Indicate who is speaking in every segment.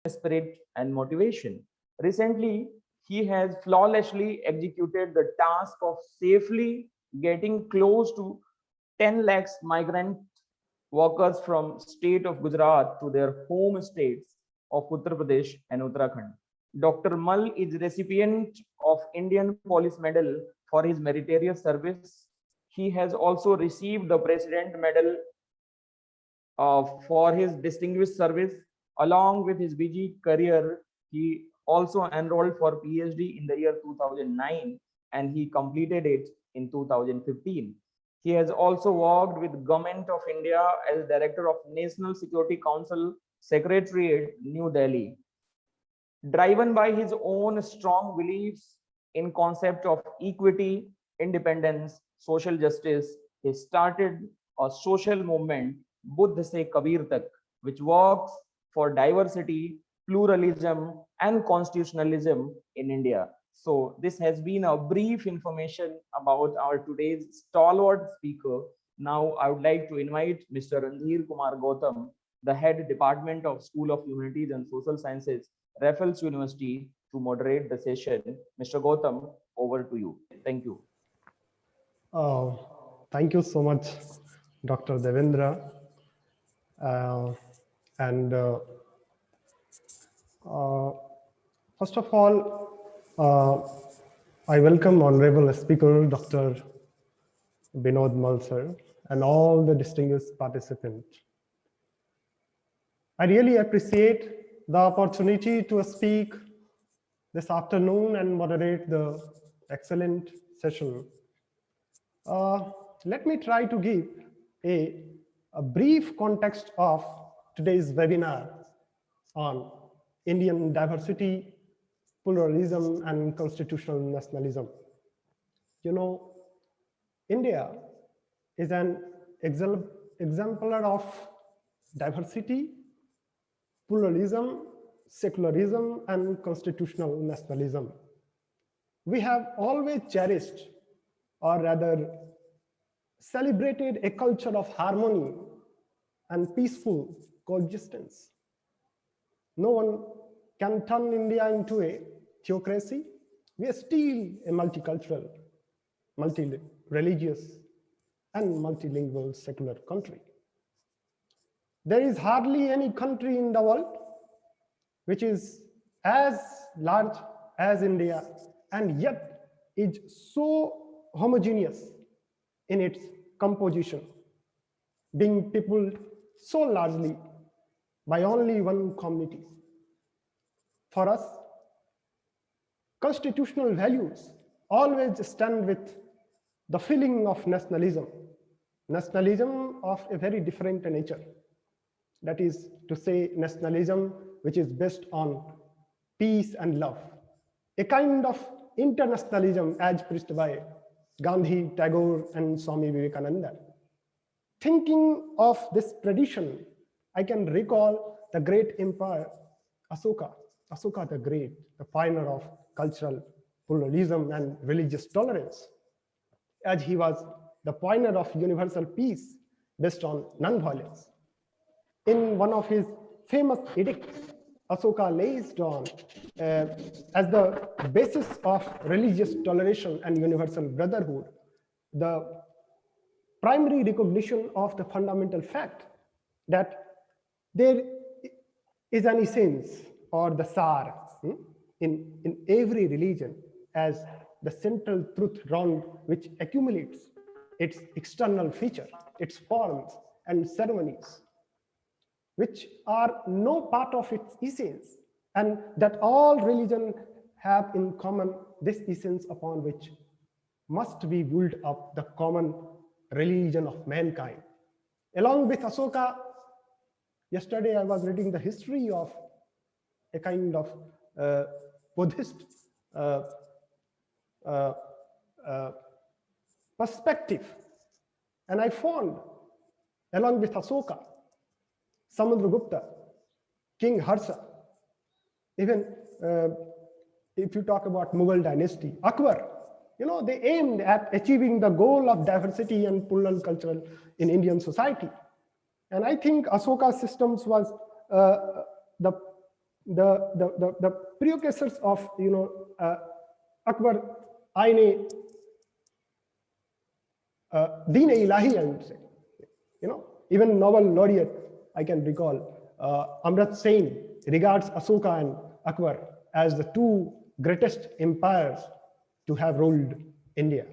Speaker 1: spirit and motivation. Recently, he has flawlessly executed the task of safely getting close to 10 lakhs migrant workers from state of Gujarat to their home states of Uttar Pradesh and Uttarakhand. Dr. Mal is recipient of Indian Police Medal for his meritorious service. He has also received the President Medal for his distinguished service. Along with his busy career, he also enrolled for PhD in the year 2009 and he completed it in 2015. He has also worked with Government of India as Director of National Security Council Secretariat, New Delhi. Driven by his own strong beliefs in concept of equity, independence, social justice, he started a social movement, Buddha Se Kabir Tak, which works for diversity, pluralism, and constitutionalism in India. So this has been a brief information about our today's stalwart speaker. Now I would like to invite Mr. Randhir Kumar Gautam, the head department of School of Humanities and Social Sciences, Raffles University, to moderate the session. Mr. Gautam, over to you. Thank you.
Speaker 2: Thank you so much, Dr. Devendra. First of all, I welcome Honorable Speaker, Dr. Vinod Malsar, and all the distinguished participants. I really appreciate the opportunity to speak this afternoon and moderate the excellent session. Let me try to give a brief context of today's webinar on Indian diversity, pluralism, and constitutional nationalism. You know, India is an exemplar of diversity, pluralism, secularism, and constitutional nationalism. We have always cherished, or rather celebrated, a culture of harmony and peaceful coexistence. No one can turn India into a theocracy. We are still a multicultural, multi-religious, and multilingual secular country. There is hardly any country in the world which is as large as India and yet is so homogeneous in its composition, being peopled so largely by only one community. For us, constitutional values always stand with the feeling of nationalism of a very different nature. That is to say, nationalism which is based on peace and love, a kind of internationalism as preached by Gandhi, Tagore, and Swami Vivekananda. Thinking of this tradition, I can recall the great emperor Ashoka the Great, the pioneer of cultural pluralism and religious tolerance, as he was the pioneer of universal peace based on non-violence. In one of his famous edicts, Ashoka lays down as the basis of religious toleration and universal brotherhood, the primary recognition of the fundamental fact that there is an essence or the sar in every religion as the central truth round which accumulates its external feature, its forms and ceremonies, which are no part of its essence, and that all religions have in common this essence upon which must be built up the common religion of mankind. Along with Ashoka, yesterday I was reading the history of a kind of Buddhist perspective, and I found, along with Ashoka, Samudragupta, King Harsha, even if you talk about Mughal dynasty, Akbar, you know, they aimed at achieving the goal of diversity and plural culture in Indian society. And I think Ashoka's systems was the the precursors of Akbar Aine Deen Ilahi, I would say. Even Nobel laureate, I can recall, Amrit Sen regards Asoka and Akbar as the two greatest empires to have ruled India.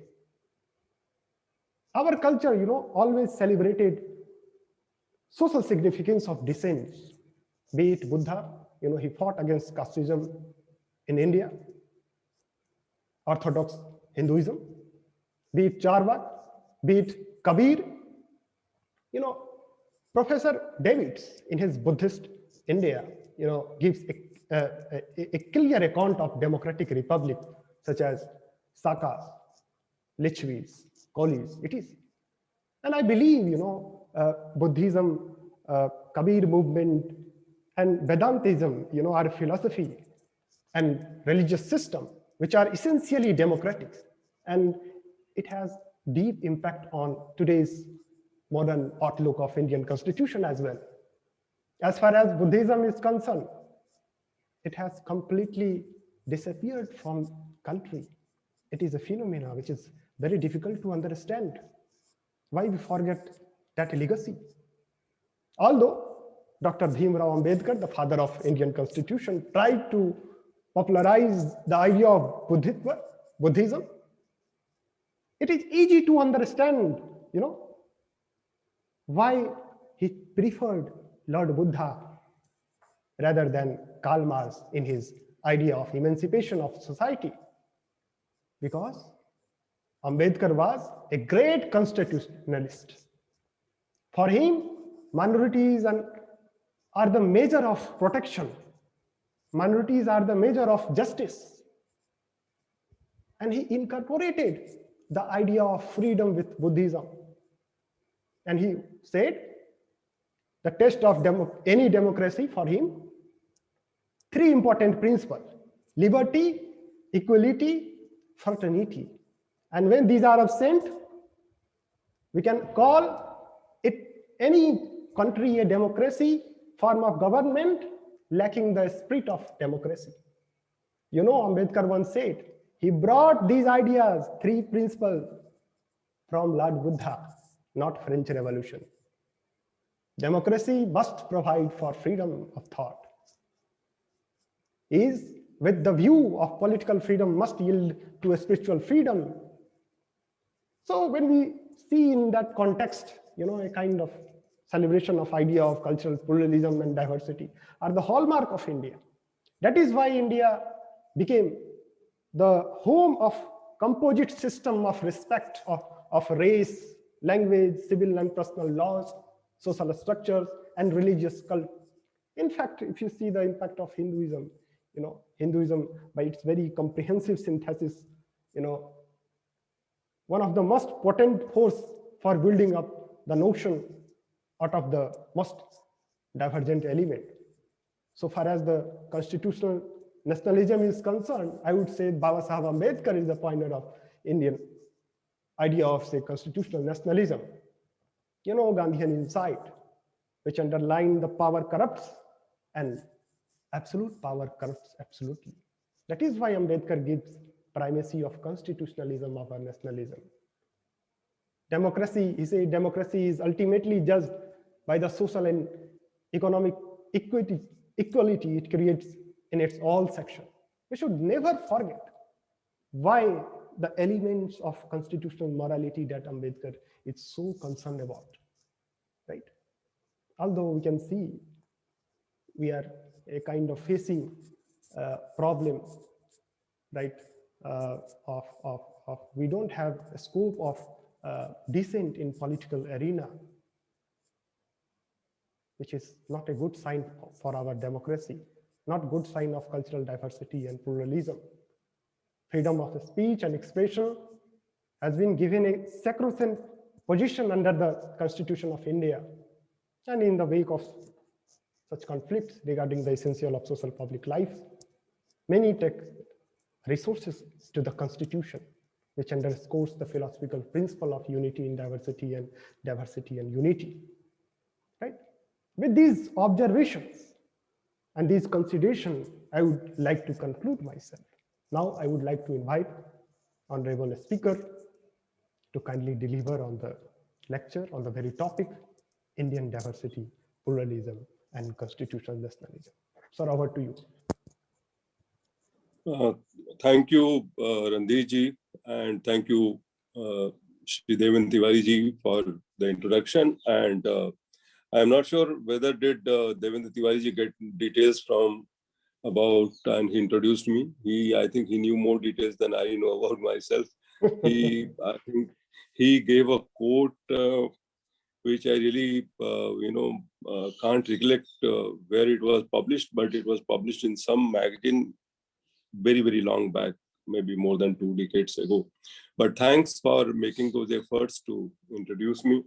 Speaker 2: Our culture, always celebrated social significance of descent, be it Buddha, he fought against casteism in India, Orthodox Hinduism, be it Charvak, be it Kabir. Professor Davids in his Buddhist India, gives a clear account of democratic republic such as Sakas, Lichvis, Kolis. It is, and I believe Buddhism, Kabir movement, and Vedantism, are philosophy and religious system which are essentially democratic, and it has deep impact on today's modern outlook of Indian constitution as well. As far as Buddhism is concerned, it has completely disappeared from country. It is a phenomena which is very difficult to understand. Why we forget that legacy? Although Dr. Bhimrao Ambedkar, the father of Indian constitution, tried to popularize the idea of Buddhism, it is easy to understand, why he preferred Lord Buddha rather than Karl Marx in his idea of emancipation of society. Because Ambedkar was a great constitutionalist. For him, minorities are the measure of protection. Minorities are the measure of justice. And he incorporated the idea of freedom with Buddhism. And he said, the test of any democracy for him, three important principles: liberty, equality, fraternity. And when these are absent, we can call it any country a democracy, form of government lacking the spirit of democracy. Ambedkar once said, he brought these ideas, three principles, from Lord Buddha, not French Revolution. Democracy must provide for freedom of thought. Is with the view of political freedom must yield to a spiritual freedom. So when we see in that context, a kind of celebration of idea of cultural pluralism and diversity are the hallmark of India. That is why India became the home of composite system of respect of race, language, civil and personal laws, social structures, and religious cult. In fact, if you see the impact of Hinduism, Hinduism by its very comprehensive synthesis, one of the most potent force for building up the notion out of the most divergent element. So far as the constitutional nationalism is concerned, I would say Baba Sahib Ambedkar is the pioneer of Indian idea of, say, constitutional nationalism. Gandhian insight, which underlined the power corrupts and absolute power corrupts absolutely. That is why Ambedkar gives primacy of constitutionalism over nationalism. Democracy, he said, democracy is ultimately judged by the social and economic equality it creates in its all section. We should never forget why the elements of constitutional morality that Ambedkar is so concerned about, right? Although we can see we are a kind of facing problem, right? Of we don't have a scope of dissent in political arena, which is not a good sign for our democracy, not good sign of cultural diversity and pluralism. Freedom of speech and expression has been given a sacrosanct position under the Constitution of India. And in the wake of such conflicts regarding the essential of social public life, many take resources to the Constitution, which underscores the philosophical principle of unity in diversity and diversity and unity. Right? With these observations, And these considerations, I would like to conclude myself. Now I would like to invite Honorable Speaker to kindly deliver on the lecture on the very topic, Indian diversity, pluralism, and constitutional nationalism. Sir, over to you.
Speaker 3: Thank you, Randirji, and thank you, Shri Devendra Tiwari ji, for the introduction. And I am not sure whether did Devendra Tiwari ji get details from about, and he introduced me. I think he knew more details than I know about myself. I think he gave a quote which I really, can't recollect where it was published, but it was published in some magazine very, very long back, maybe more than 2 decades ago. But thanks for making those efforts to introduce me.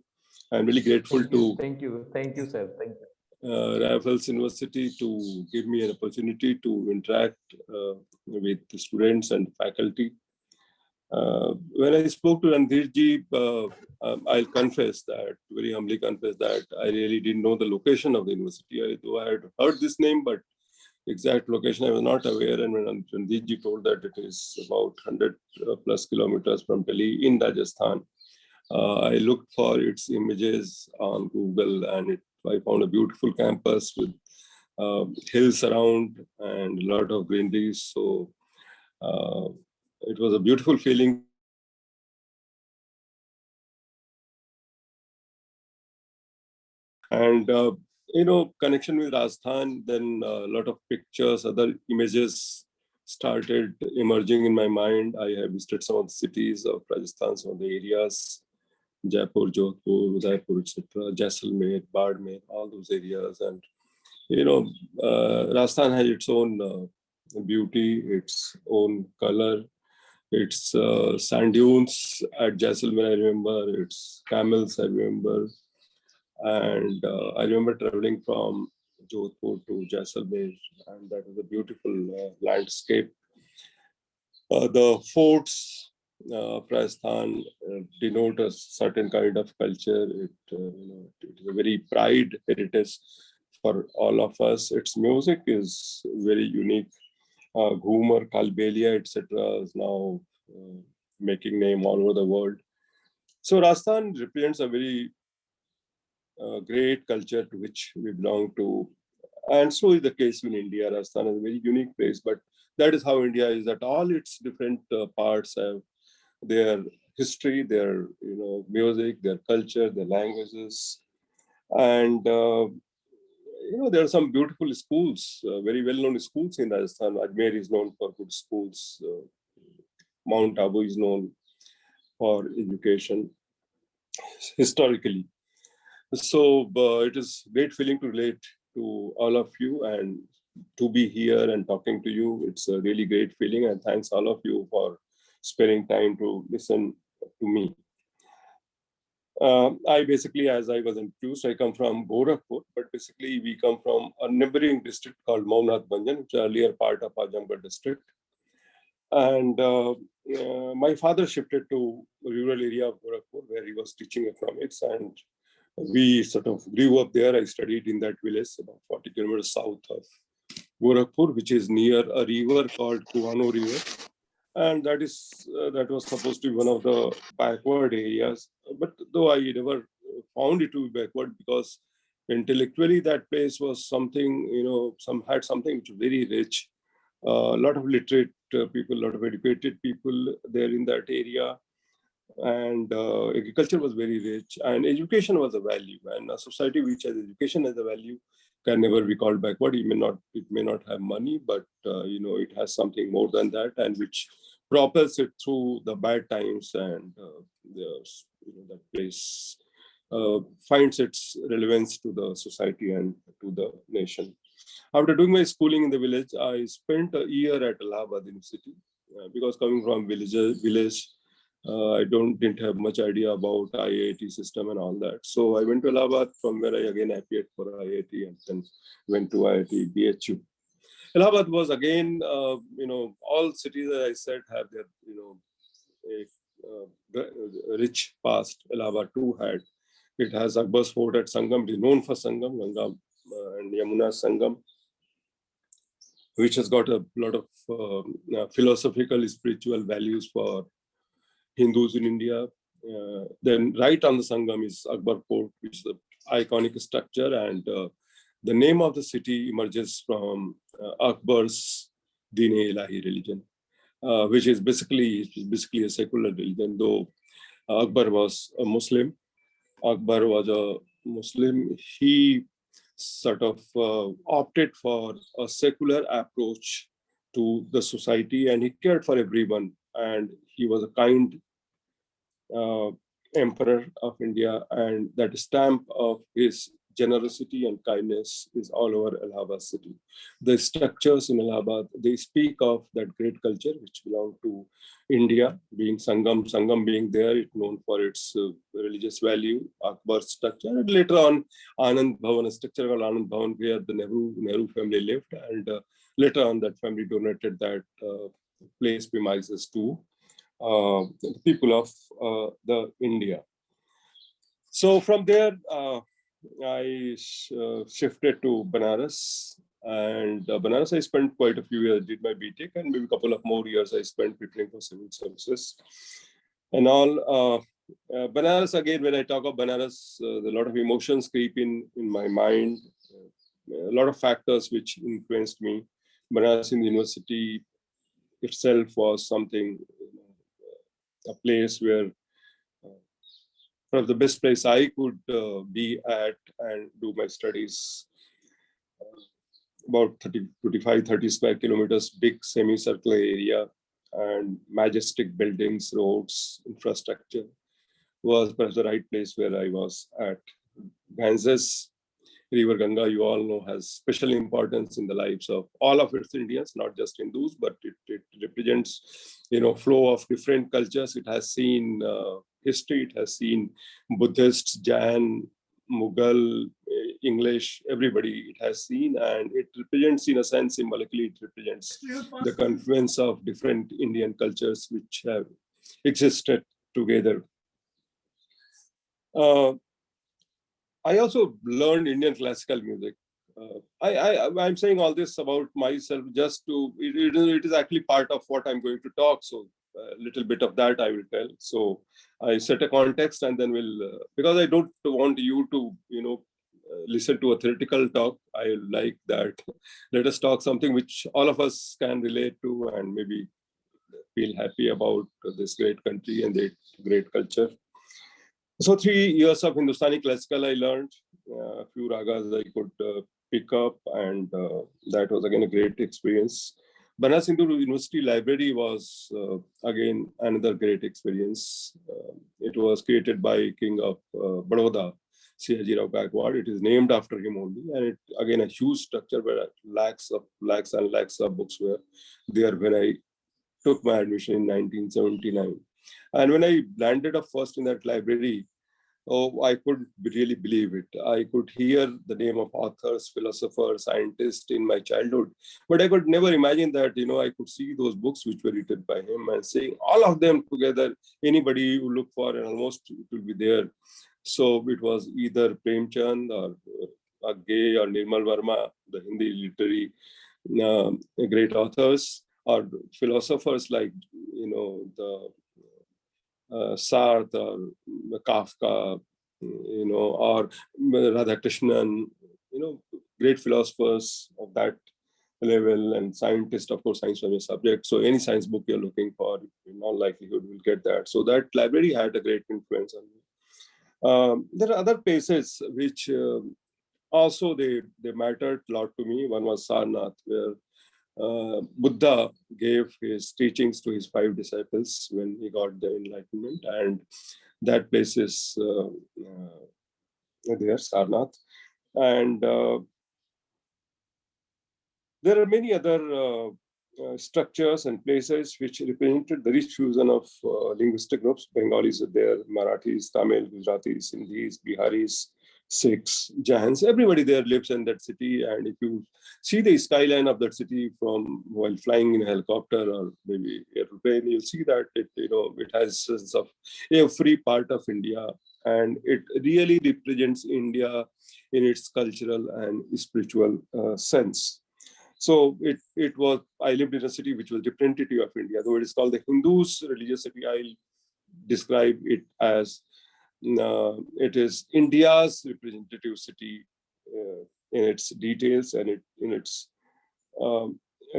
Speaker 3: I'm really grateful to
Speaker 1: thank you, sir. Thank you.
Speaker 3: Raffles University to give me an opportunity to interact with the students and faculty. When I spoke to Randirji, I'll confess that, very humbly confess that I really didn't know the location of the university. Though I had heard this name, but exact location I was not aware. And when Randirji told that it is about 100 plus kilometers from Delhi in Rajasthan, I looked for its images on Google, and I found a beautiful campus with hills around and a lot of greenery. So it was a beautiful feeling. And, connection with Rajasthan, then a lot of pictures, other images started emerging in my mind. I have visited some of the cities of Rajasthan, some of the areas, Jaipur, Jodhpur, Udaipur, etc., Jaisalmer, Bardmer, all those areas. And, Rajasthan has its own beauty, its own color, its sand dunes at Jaisalmer, I remember, its camels, I remember. And I remember traveling from Jodhpur to Jaisalmer, and that was a beautiful landscape. The forts of Rajasthan denote a certain kind of culture. It is a very pride heritage for all of us. Its music is very unique. Ghumar, Kalbelia, etc. is now making name all over the world. So Rajasthan represents a very great culture to which we belong to. And so is the case in India. Rajasthan is a very unique place, but that is how India is, that all its different parts have their history, their music, their culture, their languages. And there are some beautiful schools, very well-known schools in Rajasthan. Ajmer is known for good schools. Mount Abu is known for education historically. So it is great feeling to relate to all of you and to be here and talking to you. It's a really great feeling, and thanks all of you for sparing time to listen to me. I basically, as I was introduced, I come from Gorakhpur, but basically we come from a neighboring district called Maunath Banjan, which is earlier part of Azamgarh district. And my father shifted to a rural area of Gorakhpur where he was teaching economics, and we sort of grew up there. I studied in that village about 40 kilometers south of Gorakhpur, which is near a river called Kuhano River. And that was supposed to be one of the backward areas. But though I never found it to be backward, because intellectually that place was something, had something which was very rich. A lot of literate people, a lot of educated people there in that area. And agriculture was very rich, and education was a value. And a society which has education as a value can never be called backward. It may not have money, but it has something more than that, and which propels it through the bad times, and that place finds its relevance to the society and to the nation. After doing my schooling in the village, I spent a year at Allahabad University because coming from village. I didn't have much idea about IIT system and all that. So I went to Allahabad, from where I again appeared for IIT, and then went to IIT BHU. Allahabad was again, all cities, as I said, have their, a rich past. Allahabad too had. It has Akbar's fort at Sangam. It is known for Sangam, Ganga and Yamuna Sangam. which has got a lot of philosophical, spiritual values for Hindus in India. Then right on the Sangam is Akbar Fort, which is an iconic structure, and the name of the city emerges from Akbar's Din-e-Ilahi religion, which is basically a secular religion. Though Akbar was a Muslim, he sort of opted for a secular approach to the society, and he cared for everyone, and he was a kind emperor of India, and that stamp of his generosity and kindness is all over Allahabad city. The structures in Allahabad, they speak of that great culture which belonged to India, being Sangam being there, it's known for its religious value, Akbar's structure, and later on Anand Bhavan, a structure called Anand Bhavan, where the Nehru family lived, and later on that family donated that place premises to the people of the India. So from there, I shifted to Banaras, and Banaras I spent quite a few years, did my BTech, and maybe a couple of more years I spent preparing for civil services and all. Banaras, again, when I talk of Banaras, a lot of emotions creep in my mind, a lot of factors which influenced me. Banaras in the university itself was something, a place where one of the best place I could be at and do my studies. About 30 square kilometers, big semicircular area, and majestic buildings, roads, infrastructure was perhaps the right place where I was at. Ganges, River Ganga, you all know, has special importance in the lives of all of its Indians, not just Hindus, but it represents, flow of different cultures. It has seen history, it has seen Buddhists, Jain, Mughal, English, everybody it has seen, and it represents, in a sense, symbolically, it represents the confluence of different Indian cultures which have existed together. I also learned Indian classical music. I'm saying all this about myself just to, it is actually part of what I'm going to talk. So a little bit of that I will tell. So I set a context, and then we'll, because I don't want you to, listen to a theoretical talk. I like that. Let us talk something which all of us can relate to and maybe feel happy about this great country and the great culture. So 3 years of Hindustani classical I learned, a few ragas I could pick up, and that was again a great experience. Banaras Hindu University Library was again another great experience. It was created by King of Baroda, Siyajirao Gaikwad. It is named after him only, and it again a huge structure where lakhs and lakhs of books were there when I took my admission in 1979. And when I landed up first in that library, I couldn't really believe it. I could hear the name of authors, philosophers, scientists in my childhood, but I could never imagine that, I could see those books which were written by him and seeing all of them together. Anybody who looked for, and almost it will be there. So it was either Premchand or Agge or Nirmal Verma, the Hindi literary great authors, or philosophers like, the Sarnath or Kafka, or Radhakrishnan, great philosophers of that level, and scientists, of course, science was a subject. So any science book you're looking for, in all likelihood, will get that. So that library had a great influence on me. There are other places which also they mattered a lot to me. One was Sarnath, where Buddha gave his teachings to his 5 disciples when he got the enlightenment, and that place is there, Sarnath. And there are many other structures and places which represented the rich fusion of linguistic groups. Bengalis are there, Marathis, Tamil, Gujaratis, Hindis, Biharis, Sikhs, Jains, everybody there lives in that city. And if you see the skyline of that city from while flying in a helicopter or maybe airplane, you'll see that it has a sense of every part of India, and it really represents India in its cultural and spiritual sense. So I lived in a city which was representative of India, though it is called the Hindus' religious city. I'll describe it as it is India's representative city in its details and in its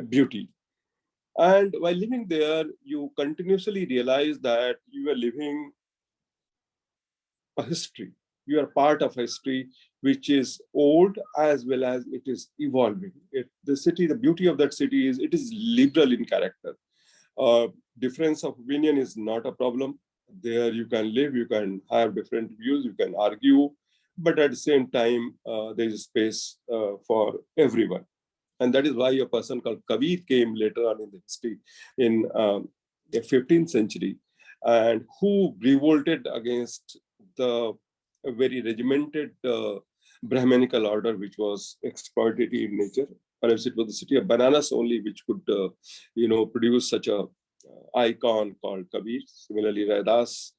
Speaker 3: beauty. And while living there, you continuously realize that you are living a history. You are part of history, which is old as well as it is evolving. The beauty of that city is it is liberal in character. Difference of opinion is not a problem. There you can live, you can have different views, you can argue, but at the same time, there is space for everyone. And that is why a person called Kabir came later on in the history in the 15th century, and who revolted against the very regimented Brahmanical order, which was exploitative in nature. Perhaps it was the city of bananas only which could, produce such a icon called Kabir. Similarly, Ravidas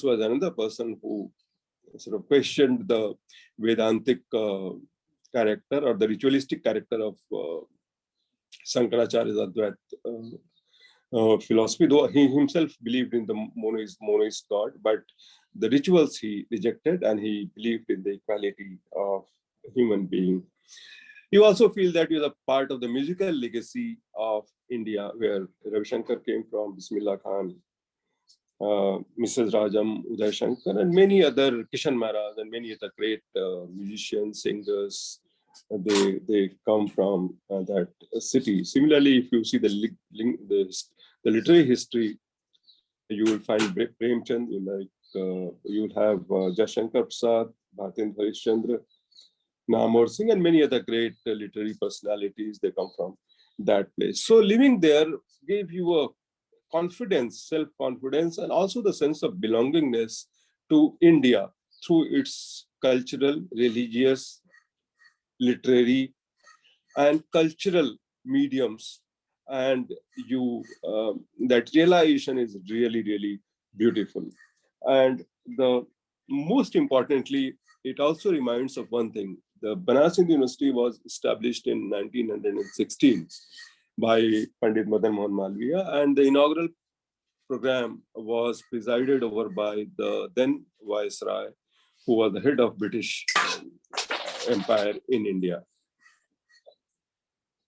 Speaker 3: was another person who sort of questioned the Vedantic character or the ritualistic character of Shankaracharya's Advait philosophy, though he himself believed in the monoist God, but the rituals he rejected, and he believed in the equality of a human being. You also feel that you are part of the musical legacy of India, where Ravi Shankar came from, Bismillah Khan, Mrs. Rajam, Uday Shankar, and many other, Kishan Maharaj, and many other great musicians, singers. They come from that city. Similarly, if you see the literary history, you will find Premchand, you will have Jashankar Prasad, Bhatendra Harishchandra, Namor Singh, and many other great literary personalities. They come from that place. So living there gave you a confidence, self-confidence, and also the sense of belongingness to India through its cultural, religious, literary, and cultural mediums. And that realization is really, really beautiful. And the most importantly, it also reminds of one thing. The Banaras Hindu University was established in 1916 by Pandit Madan Mohan Malviya, and the inaugural program was presided over by the then Viceroy, who was the head of British Empire in India.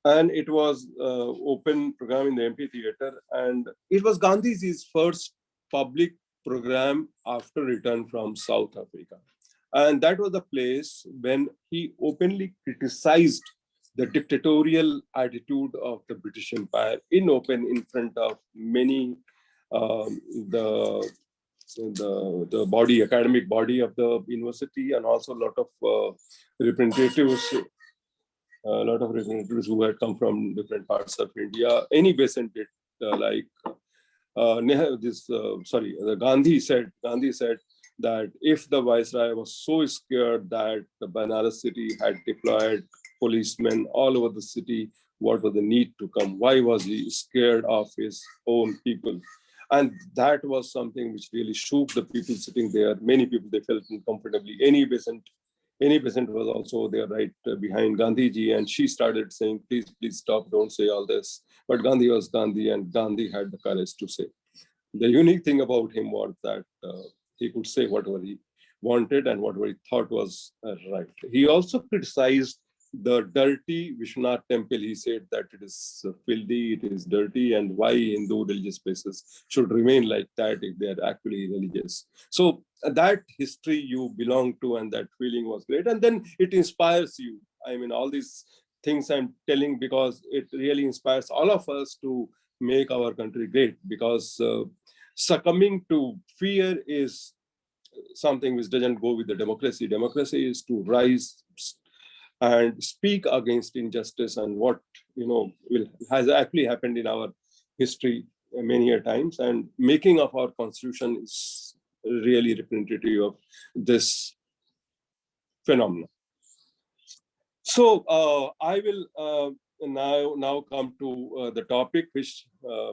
Speaker 3: And it was open program in the amphitheater, and it was Gandhi's first public program after return from South Africa. And that was the place when he openly criticized the dictatorial attitude of the British Empire in front of many the academic body of the university, and also a lot of representatives who had come from different parts of India. Any peasant did Gandhi said that if the Viceroy was so scared that the Banaras city had deployed policemen all over the city, what was the need to come? Why was he scared of his own people? And that was something which really shook the people sitting there. Many people, they felt uncomfortably. Any peasant was also there right behind Gandhiji, and she started saying, please stop, don't say all this. But Gandhi was Gandhi, and Gandhi had the courage to say. The unique thing about him was that he could say whatever he wanted and whatever he thought was right. He also criticized the dirty Vishwanath temple. He said that it is filthy, it is dirty, and why Hindu religious places should remain like that if they are actually religious. So that history you belong to, and that feeling was great. And then it inspires you. I mean, all these things I'm telling because it really inspires all of us to make our country great, because succumbing to fear is something which doesn't go with the democracy. Democracy is to rise and speak against injustice, and what has actually happened in our history many a times. And making of our constitution is really representative of this phenomenon. So I will now come to the topic which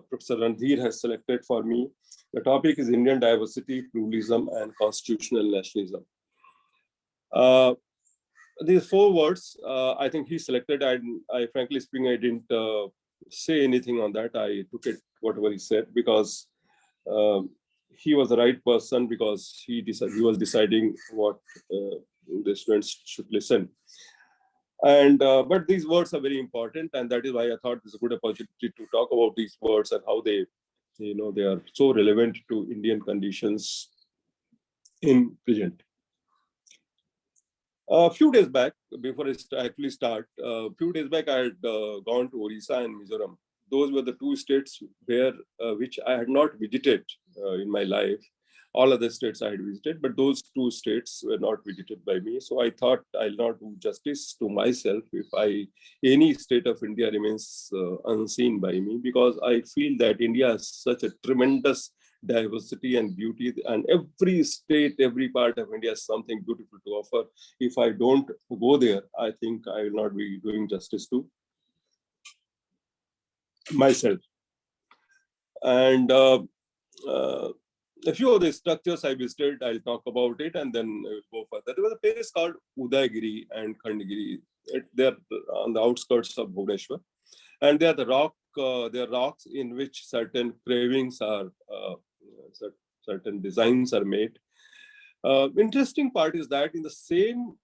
Speaker 3: Professor Randhir has selected for me. The topic is Indian diversity, pluralism, and constitutional nationalism. these 4 words, I think he selected, and I frankly speaking, I didn't say anything on that. I took it, whatever he said, because he was the right person, because he was deciding what the students should listen. And but these words are very important, and that is why I thought this is a good opportunity to talk about these words and how they, they are so relevant to Indian conditions in present. A few days back, before I actually start, a few days back, I had gone to Orissa and Mizoram. Those were the 2 states where which I had not visited in my life. All other states I had visited, but those 2 states were not visited by me. So I thought I'll not do justice to myself if any state of India remains unseen by me, because I feel that India has such a tremendous diversity and beauty, and every state, every part of India has something beautiful to offer. If I don't go there, I think I will not be doing justice to myself. And a few of the structures I visited, I'll talk about it, and then I will go further. There was a place called Udaygiri and Khandagiri. They're on the outskirts of Bhubaneswar, and they are they are rocks in which certain cravings are, certain designs are made. Interesting part is that in the same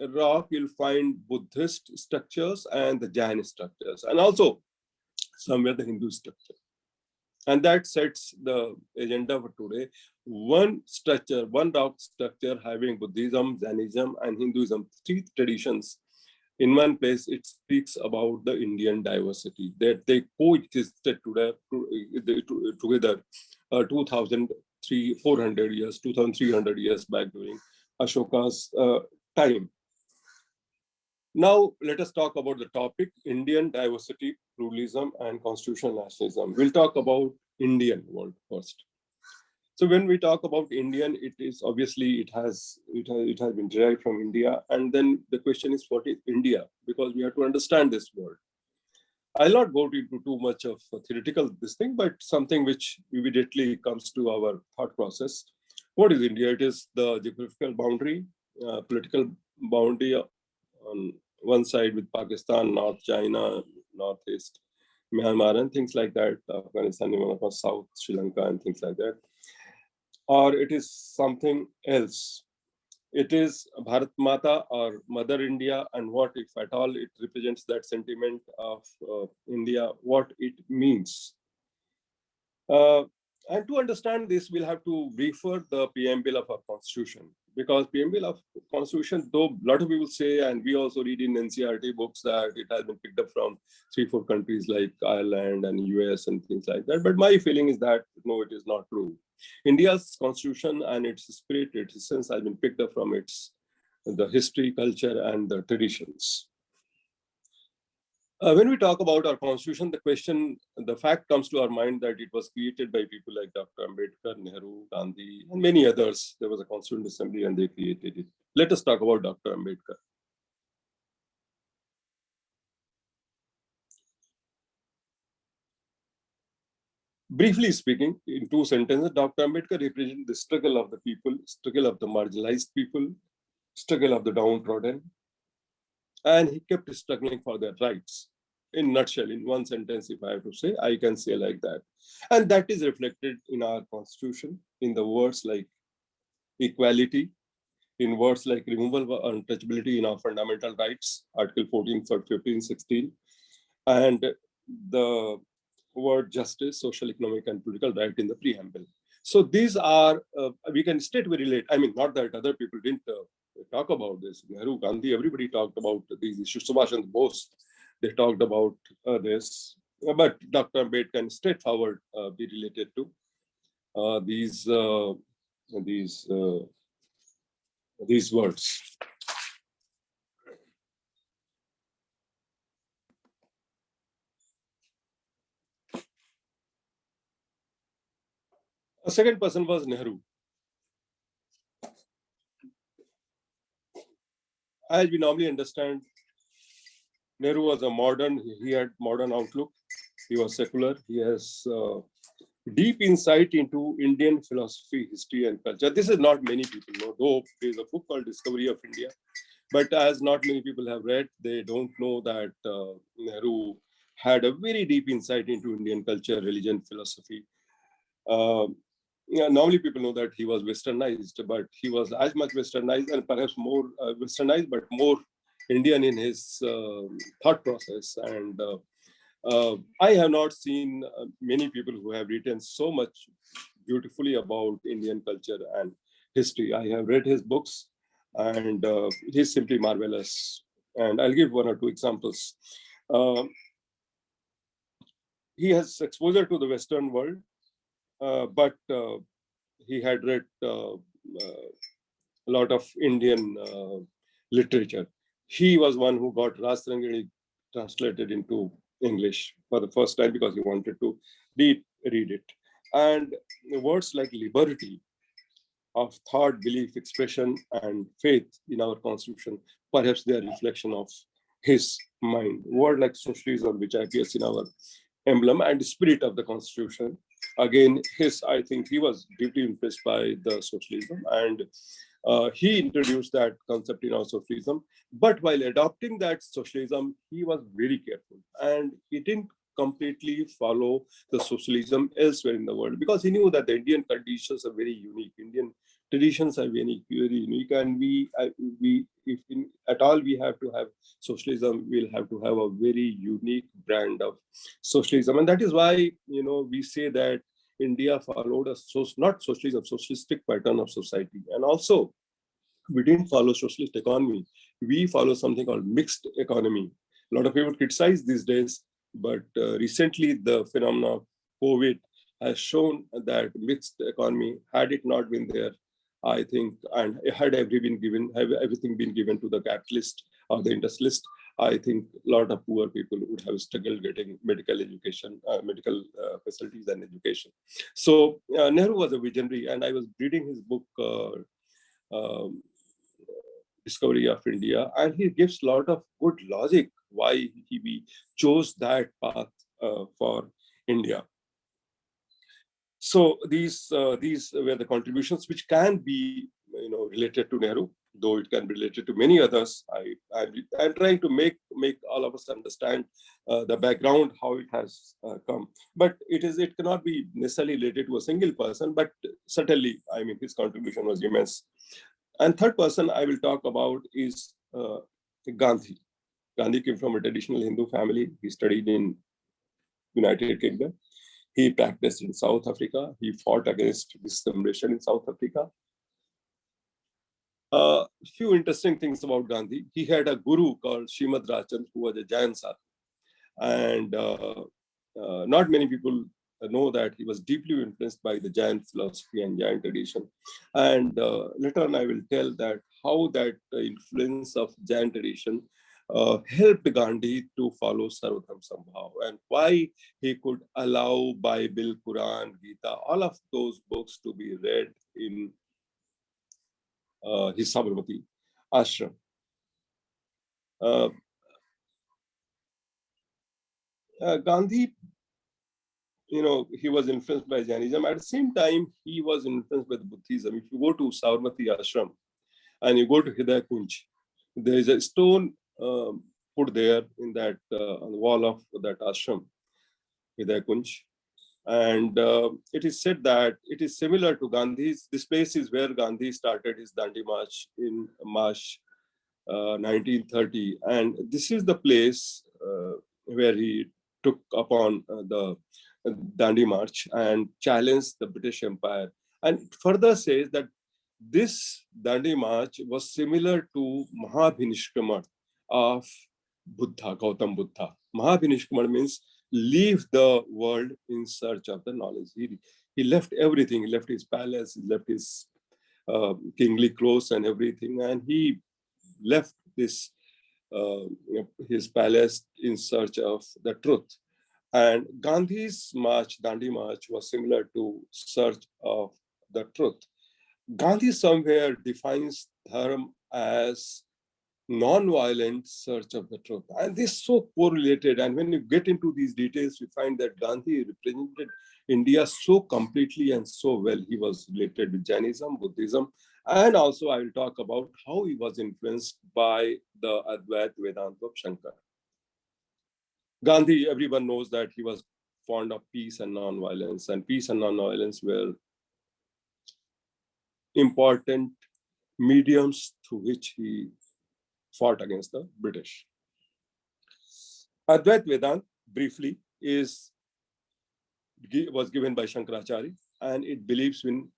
Speaker 3: rock you'll find Buddhist structures and the Jain structures, and also somewhere the Hindu structure. And that sets the agenda for today. One structure, one rock structure having Buddhism, Jainism, and Hinduism, 3 traditions in one place. It speaks about the Indian diversity, that they coexisted together 2,300 years back during Ashoka's time. Now, let us talk about the topic, Indian diversity, pluralism, and constitutional nationalism. We'll talk about Indian world first. So when we talk about Indian, it is obviously, it has been derived from India. And then the question is, what is India? Because we have to understand this word. I'll not go into too much of a theoretical this thing, but something which immediately comes to our thought process. What is India? It is the geographical boundary, political boundary on one side with Pakistan, North China, Northeast Myanmar, and things like that, Afghanistan, South Sri Lanka, and things like that. Or it is something else. It is Bharat Mata or Mother India, and what, if at all, it represents that sentiment of India, what it means. And to understand this, we'll have to refer the preamble of our constitution, because preamble of constitution, though a lot of people say, and we also read in NCERT books, that it has been picked up from 3-4 countries like Ireland and US and things like that. But my feeling is that, no, it is not true. India's constitution and its spirit, its essence has been picked up from the history, culture, and the traditions. When we talk about our constitution, the fact comes to our mind that it was created by people like Dr. Ambedkar, Nehru, Gandhi, and many others. There was a constituent assembly and they created it. Let us talk about Dr. Ambedkar. Briefly speaking, in 2 sentences, Dr. Ambedkar represented the struggle of the people, struggle of the marginalized people, struggle of the downtrodden, and he kept struggling for their rights. In nutshell, in one sentence, if I have to say, I can say like that. And that is reflected in our constitution, in the words like equality, in words like removal of untouchability in our fundamental rights, Article 14, 15, 16, and the word justice, social, economic, and political right in the preamble. So these are, we can straightway relate. I mean, not that other people didn't talk about this. Nehru, Gandhi, everybody talked about these issues. Subhash Chandra Bose, they talked about this. But Dr. Ambedkar can straightforward be related to these words. A second person was Nehru. As we normally understand, Nehru was he had modern outlook. He was secular. He has deep insight into Indian philosophy, history, and culture. This is not many people know, though there is a book called Discovery of India, But as not many people have read, they don't know that Nehru had a very deep insight into Indian culture, religion, philosophy. Normally people know that he was westernized, but he was as much westernized and perhaps more westernized, but more Indian in his thought process. And I have not seen many people who have written so much beautifully about Indian culture and history. I have read his books, and he's simply marvelous. And I'll give one or two examples. He has exposure to the Western world, but he had read a lot of Indian literature. He was one who got Rastranjani translated into English for the first time because he wanted to read it. And words like liberty of thought, belief, expression, and faith in our constitution, perhaps they are a reflection of his mind. Word like socialism, which appears in our emblem, and spirit of the constitution. Again, I think he was deeply impressed by the socialism, and he introduced that concept in our socialism. But while adopting that socialism, he was very careful, and he didn't completely follow the socialism elsewhere in the world, because he knew that the Indian conditions are very unique. Indian traditions are very unique, and if at all we have to have socialism, we'll have to have a very unique brand of socialism. And that is why, we say that India followed not socialism, socialistic pattern of society. And also, we didn't follow socialist economy. We follow something called mixed economy. A lot of people criticize these days, but recently the phenomenon of COVID has shown that mixed economy, had it not been there, I think, and had everything been given to the capitalist or the industrialist, I think a lot of poor people would have struggled getting medical education, medical facilities and education. So Nehru was a visionary, and I was reading his book, Discovery of India, and he gives a lot of good logic why he chose that path for India. So these were the contributions which can be related to Nehru, though it can be related to many others. I'm trying to make all of us understand the background, how it has come. But it cannot be necessarily related to a single person, but certainly, I mean, his contribution was immense. And third person I will talk about is Gandhi. Gandhi came from a traditional Hindu family. He studied in United Kingdom. He practiced in South Africa. He fought against discrimination in South Africa. A few interesting things about Gandhi. He had a guru called Srimad Rachan, who was a Jain sadhu. And not many people know that he was deeply influenced by the Jain philosophy and Jain tradition. And later on, I will tell that how that influence of Jain tradition helped Gandhi to follow Sarvodham Sambhav, and why he could allow Bible, Quran, Gita, all of those books to be read in his Sabarmati ashram. Gandhi, he was influenced by Jainism. At the same time, he was influenced by the Buddhism. If you go to Sabarmati ashram and you go to Hidaya Kunj, there is a stone put there in that on the wall of that ashram, Hidaya Kunj. And it is said that it is similar to Gandhi's. This place is where Gandhi started his Dandi March in March 1930. And this is the place where he took upon the Dandi March and challenged the British Empire. And it further says that this Dandi March was similar to Mahabhinishkraman of Buddha, Gautam Buddha. Mahabhinishkraman means leave the world in search of the knowledge. He left everything. He left his palace, he left his kingly clothes and everything, and he left this his palace in search of the truth. And Gandhi's march, Dandi March, was similar to search of the truth. Gandhi somewhere defines dharma as non-violent search of the truth. And this is so correlated. And when you get into these details, we find that Gandhi represented India so completely and so well. He was related with Jainism, Buddhism, And also I will talk about how he was influenced by the Advaita Vedanta of Shankar. Gandhi, everyone knows that he was fond of peace and non-violence, and peace and non-violence were important mediums through which he fought against the British. Advaita Vedanta, briefly, was given by Shankaracharya, and it believes in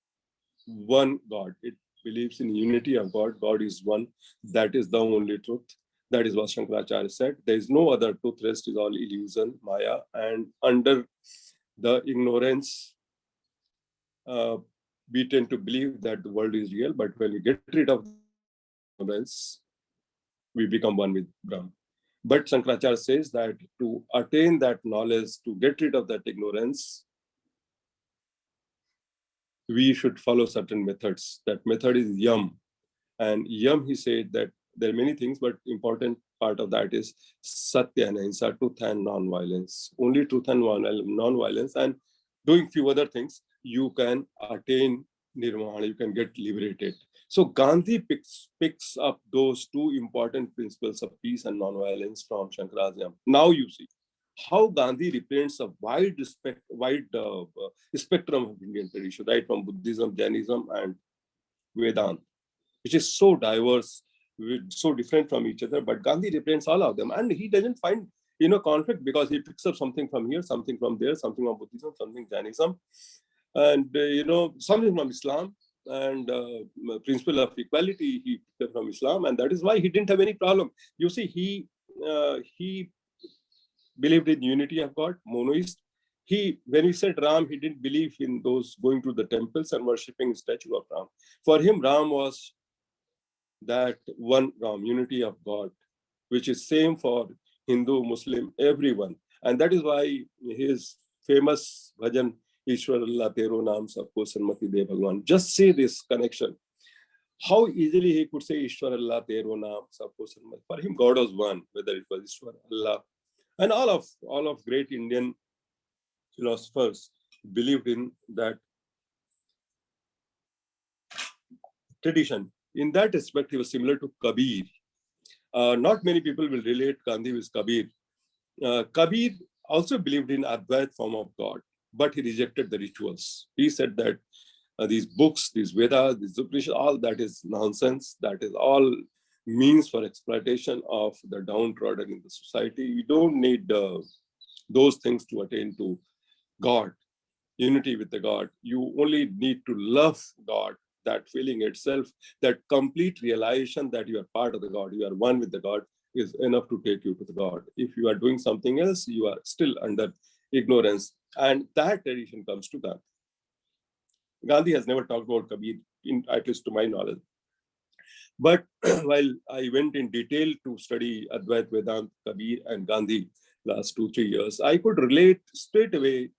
Speaker 3: one God. It believes in unity of God. God is one. That is the only truth. That is what Shankaracharya said. There is no other truth. Rest is all illusion, Maya. And under the ignorance, we tend to believe that the world is real. But when we get rid of ignorance, we become one with Brahma. But Shankaracharya says that to attain that knowledge, to get rid of that ignorance, we should follow certain methods. That method is yam. And yam, he said that there are many things, but important part of that is satya and ahimsa, truth and non-violence. Only truth and non-violence, and doing few other things, you can attain nirvana, you can get liberated. So Gandhi picks up those two important principles of peace and non-violence from Shankaracharya. Now you see how Gandhi represents a wide spectrum of Indian tradition, right from Buddhism, Jainism, and Vedanta, which is so diverse, so different from each other. But Gandhi represents all of them, and he doesn't find conflict, because he picks up something from here, something from there, something from Buddhism, something Jainism, and something from Islam, and principle of equality he picked up from Islam, and that is why he didn't have any problem. You see, he believed in unity of God, monoist. When he said Ram, he didn't believe in those going to the temples and worshipping statue of Ram. For him, Ram was that one Ram, unity of God, which is same for Hindu, Muslim, everyone. And that is why his famous bhajan, Ishwar Allah Tero Naam Sabko Sanmati De Bhagwan. Just see this connection. How easily he could say Ishwar Allah Tero Naam Sabko Sanmati. For him, God was one, whether it was Ishwar Allah. And all of great Indian philosophers believed in that tradition. In that respect, he was similar to Kabir. Not many people will relate Gandhi with Kabir. Kabir also believed in Advaita form of God, but he rejected the rituals. He said that these books, these Vedas, these Upanishads, all that is nonsense. That is all means for exploitation of the downtrodden in the society. You don't need those things to attain to God, unity with the God. You only need to love God. That feeling itself, that complete realization that you are part of the God, you are one with the God, is enough to take you to the God. If you are doing something else, you are still under ignorance. And that tradition comes to Gandhi. Gandhi has never talked about Kabir, at least to my knowledge. But while I went in detail to study Advaita Vedanta, Kabir, and Gandhi last 2-3 years, I could relate straight away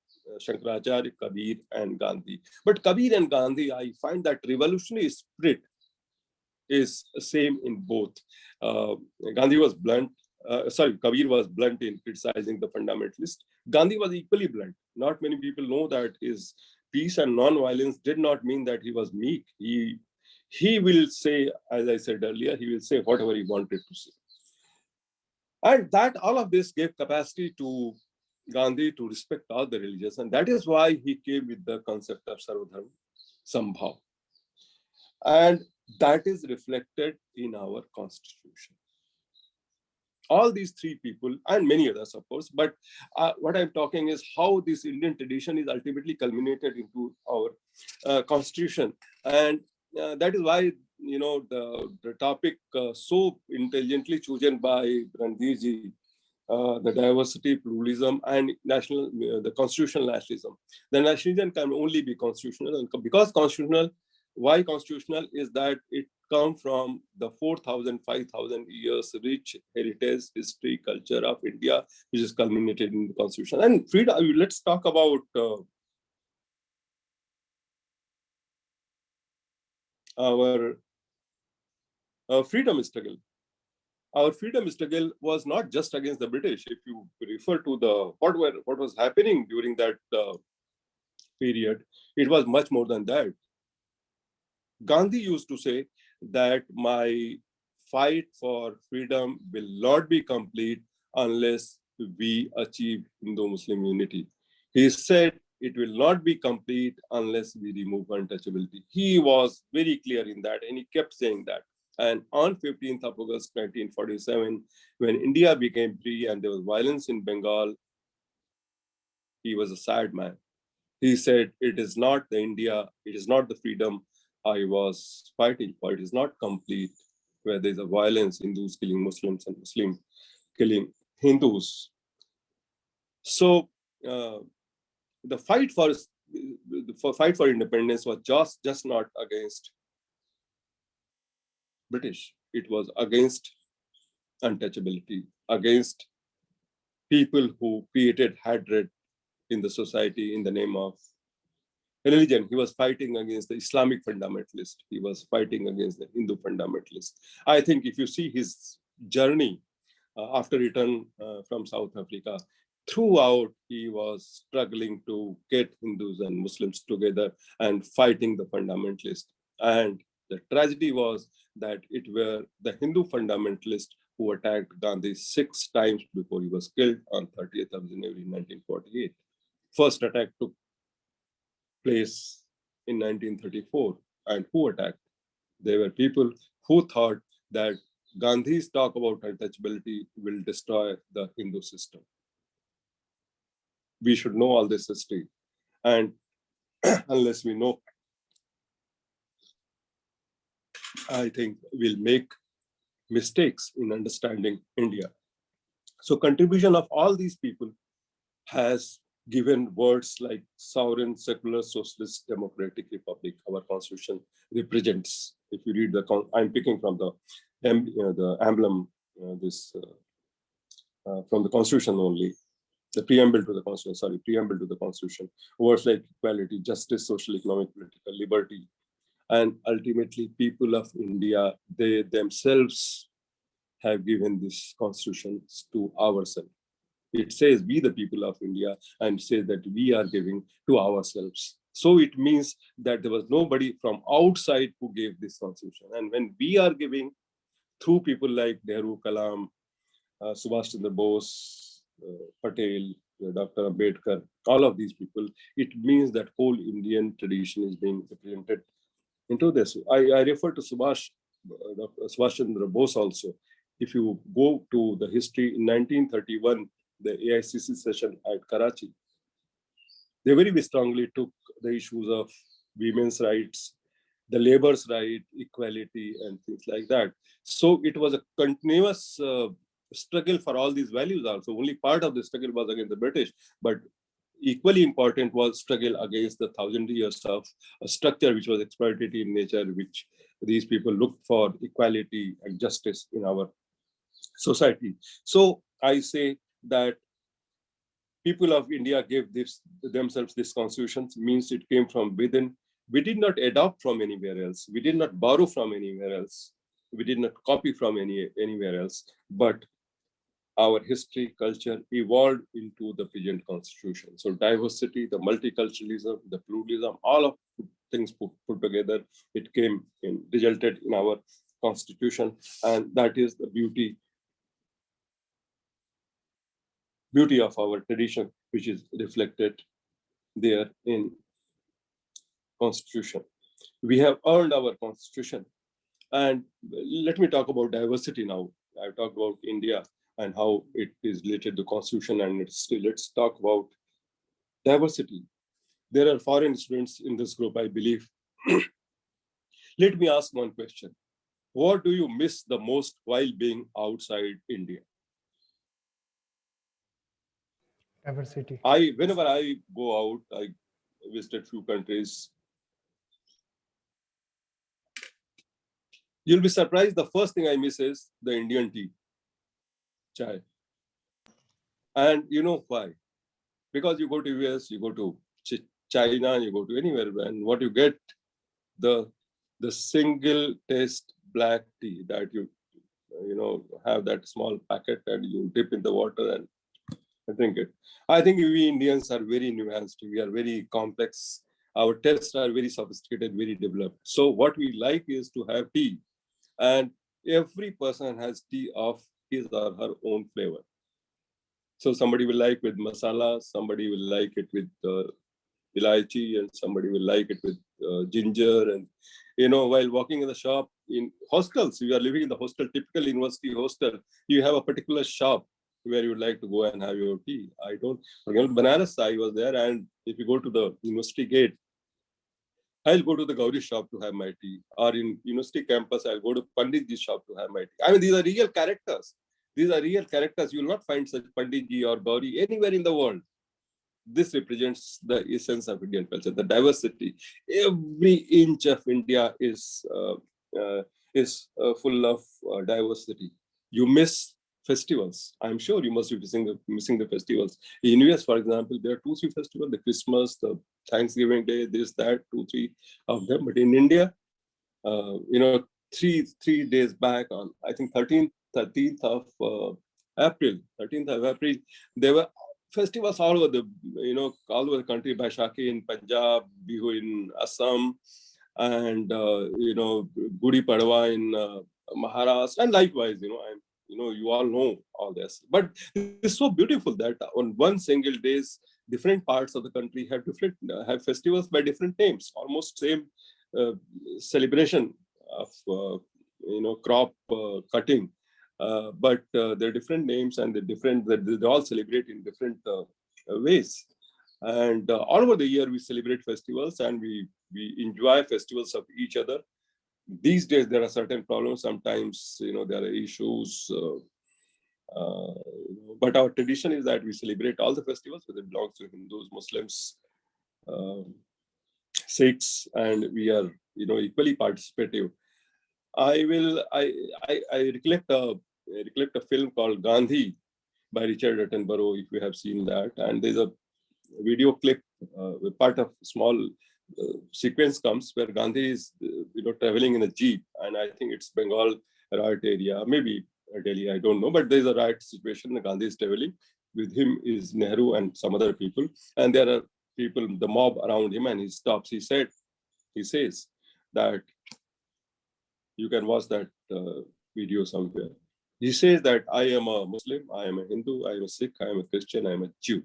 Speaker 3: Shankaracharya, Kabir, and Gandhi. But Kabir and Gandhi, I find that revolutionary spirit is same in both. Kabir was blunt in criticizing the fundamentalist. Gandhi was equally blunt. Not many people know that his peace and non-violence did not mean that he was meek. He will say, as I said earlier, he will say whatever he wanted to say. And that all of this gave capacity to Gandhi to respect all the religions, and that is why he came with the concept of Sarvadharma Sambhav. And that is reflected in our constitution. All these three people, and many others, of course, but what I'm talking is how this Indian tradition is ultimately culminated into our constitution. And that is why, the topic so intelligently chosen by Ranveer ji, the diversity, pluralism, and the constitutional nationalism. The nationalism can only be constitutional, and because constitutional, why constitutional is that it comes from the 4,000, 5,000 years rich heritage, history, culture of India, which is culminated in the constitution. And freedom, let's talk about our freedom struggle. Our freedom struggle was not just against the British. If you refer to what was happening during that period, it was much more than that. Gandhi used to say that my fight for freedom will not be complete unless we achieve Hindu-Muslim unity. He said it will not be complete unless we remove untouchability. He was very clear in that, and he kept saying that. And on 15th of August 1947, when India became free and there was violence in Bengal, he was a sad man. He said, it is not the India, it is not the freedom I was fighting for. It is not complete where there is a violence, Hindus killing Muslims and Muslims killing Hindus. So the fight for independence was just not against British. It was against untouchability, against people who created hatred in the society in the name of religion. He was fighting against the Islamic fundamentalist. He was fighting against the Hindu fundamentalist. I think if you see his journey after return from South Africa, throughout he was struggling to get Hindus and Muslims together and fighting the fundamentalists. And the tragedy was that it were the Hindu fundamentalists who attacked Gandhi 6 times before he was killed on 30th of January 1948. First attack took place in 1934. And who attacked? There were people who thought that Gandhi's talk about untouchability will destroy the Hindu system. We should know all this history. And unless we know, I think we'll make mistakes in understanding India. So contribution of all these people has given words like sovereign, secular, socialist, democratic republic, our constitution represents. If you read I'm picking from the emblem, from the constitution only, the preamble to the constitution, words like equality, justice, social, economic, political, liberty, and ultimately people of India, they themselves have given these constitutions to ourselves. It says we the people of India, and says that we are giving to ourselves. So it means that there was nobody from outside who gave this constitution. And when we are giving through people like Nehru, Kalam, Subhash Chandra Bose, Patel, Dr. Ambedkar, all of these people, it means that whole Indian tradition is being represented into this. I refer to Dr. Subhash Chandra Bose also. If you go to the history in 1931, the AICC session at Karachi, they very strongly took the issues of women's rights, the labor's right, equality, and things like that. So it was a continuous struggle for all these values also. Only part of the struggle was against the British, but equally important was struggle against the 1,000 years of a structure which was exploitative in nature, which these people looked for equality and justice in our society. So I say that people of India gave themselves this constitution, means it came from within. We did not adopt from anywhere else. We did not borrow from anywhere else. We did not copy from anywhere else. But our history, culture evolved into the present constitution. So diversity, the multiculturalism, the pluralism, all of things put together, it resulted in our constitution. And that is the beauty of our tradition, which is reflected there in constitution. We have earned our constitution. And let me talk about diversity now. I've talked about India and how it is related to constitution, and let's talk about diversity. There are foreign students in this group, I believe. Let me ask one question. What do you miss the most while being outside India?
Speaker 2: Diversity.
Speaker 3: Whenever I go out, I visited few countries. You'll be surprised, the first thing I miss is the Indian tea, chai. And you know why? Because you go to US, you go to China, you go to anywhere, and what you get, the single taste black tea that you have that small packet and you dip in the water and drink it. I think we Indians are very nuanced. We are very complex. Our tastes are very sophisticated, very developed. So what we like is to have tea, and every person has tea of his or her own flavor. So somebody will like with masala, somebody will like it with ilaichi, and somebody will like it with ginger. And while walking in the shop in hostels, you are living in the hostel, typical university hostel, you have a particular shop where you would like to go and have your tea. I don't, for example, Banaras, I was there, and if you go to the university gate, I'll go to the Gauri shop to have my tea. Or in university campus, I'll go to Panditji's shop to have my tea. I mean, these are real characters. These are real characters. You will not find such Panditji or Gauri anywhere in the world. This represents the essence of Indian culture, the diversity. Every inch of India is full of diversity. You miss festivals. I'm sure you must be missing the festivals. In US, for example, there are 2-3 festivals: the Christmas, the Thanksgiving Day, this, that, 2-3 of them. But in India, three days back, on I think 13th of April, there were festivals all over the country. Baishakhi in Punjab, Bihu in Assam, and Gudi Padwa in Maharashtra, and likewise, you all know all this. But it's so beautiful that on one single days, different parts of the country have festivals by different names, almost same celebration of crop cutting. But they're different names, and they all celebrate in different ways. And all over the year, we celebrate festivals, and we enjoy festivals of each other. These days, there are certain problems. Sometimes, there are issues. But our tradition is that we celebrate all the festivals, whether it belongs to Hindus, Muslims, Sikhs, and we are, equally participative. I recollect a film called Gandhi by Richard Attenborough, if you have seen that. And there's a video clip, part of small sequence comes where Gandhi is, traveling in a jeep, and I think it's Bengal riot area, maybe Delhi, I don't know, but there's a riot situation. Gandhi is traveling. With him is Nehru and some other people, and there are people, the mob around him, and he stops. He says that, you can watch that video somewhere. He says that I am a Muslim, I am a Hindu, I am a Sikh, I am a Christian, I am a Jew.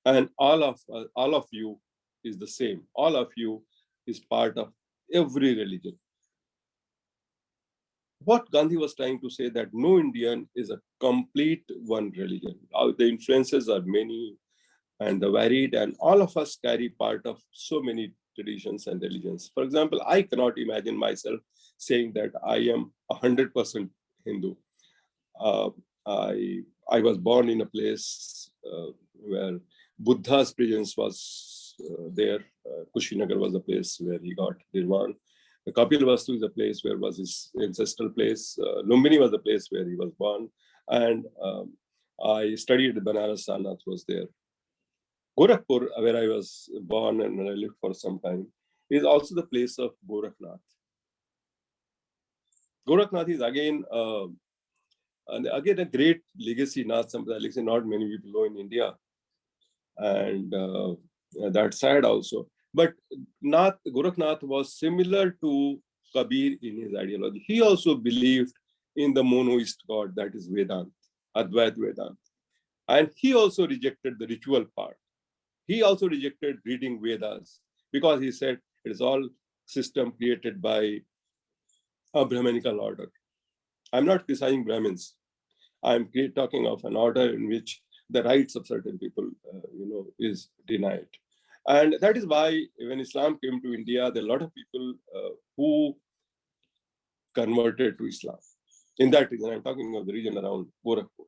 Speaker 3: And all of you is the same. All of you is part of every religion. What Gandhi was trying to say, that no Indian is a complete one religion. The influences are many and varied, and all of us carry part of so many traditions and religions. For example, I cannot imagine myself saying that I am 100% Hindu. I was born in a place where Buddha's presence was there. Kushinagar was the place where he got Nirvana. The Kapilavastu is a place where was his ancestral place. Lumbini was the place where he was born. And I studied the Banaras. Sarnath was there. Gorakhpur, where I was born and I lived for some time, is also the place of Gorakhnath. Gorakhnath is again a great legacy, not many people know in India. And that's sad also. But Gorakhnath was similar to Kabir in his ideology. He also believed in the monoist God, that is Vedanta, Advaita Vedanta. And he also rejected the ritual part. He also rejected reading Vedas because he said it is all system created by a Brahmanical order. I'm not criticizing Brahmins. I'm talking of an order in which the rights of certain people, is denied. And that is why when Islam came to India, there are a lot of people who converted to Islam. In that region, I'm talking of the region around Gorakhpur.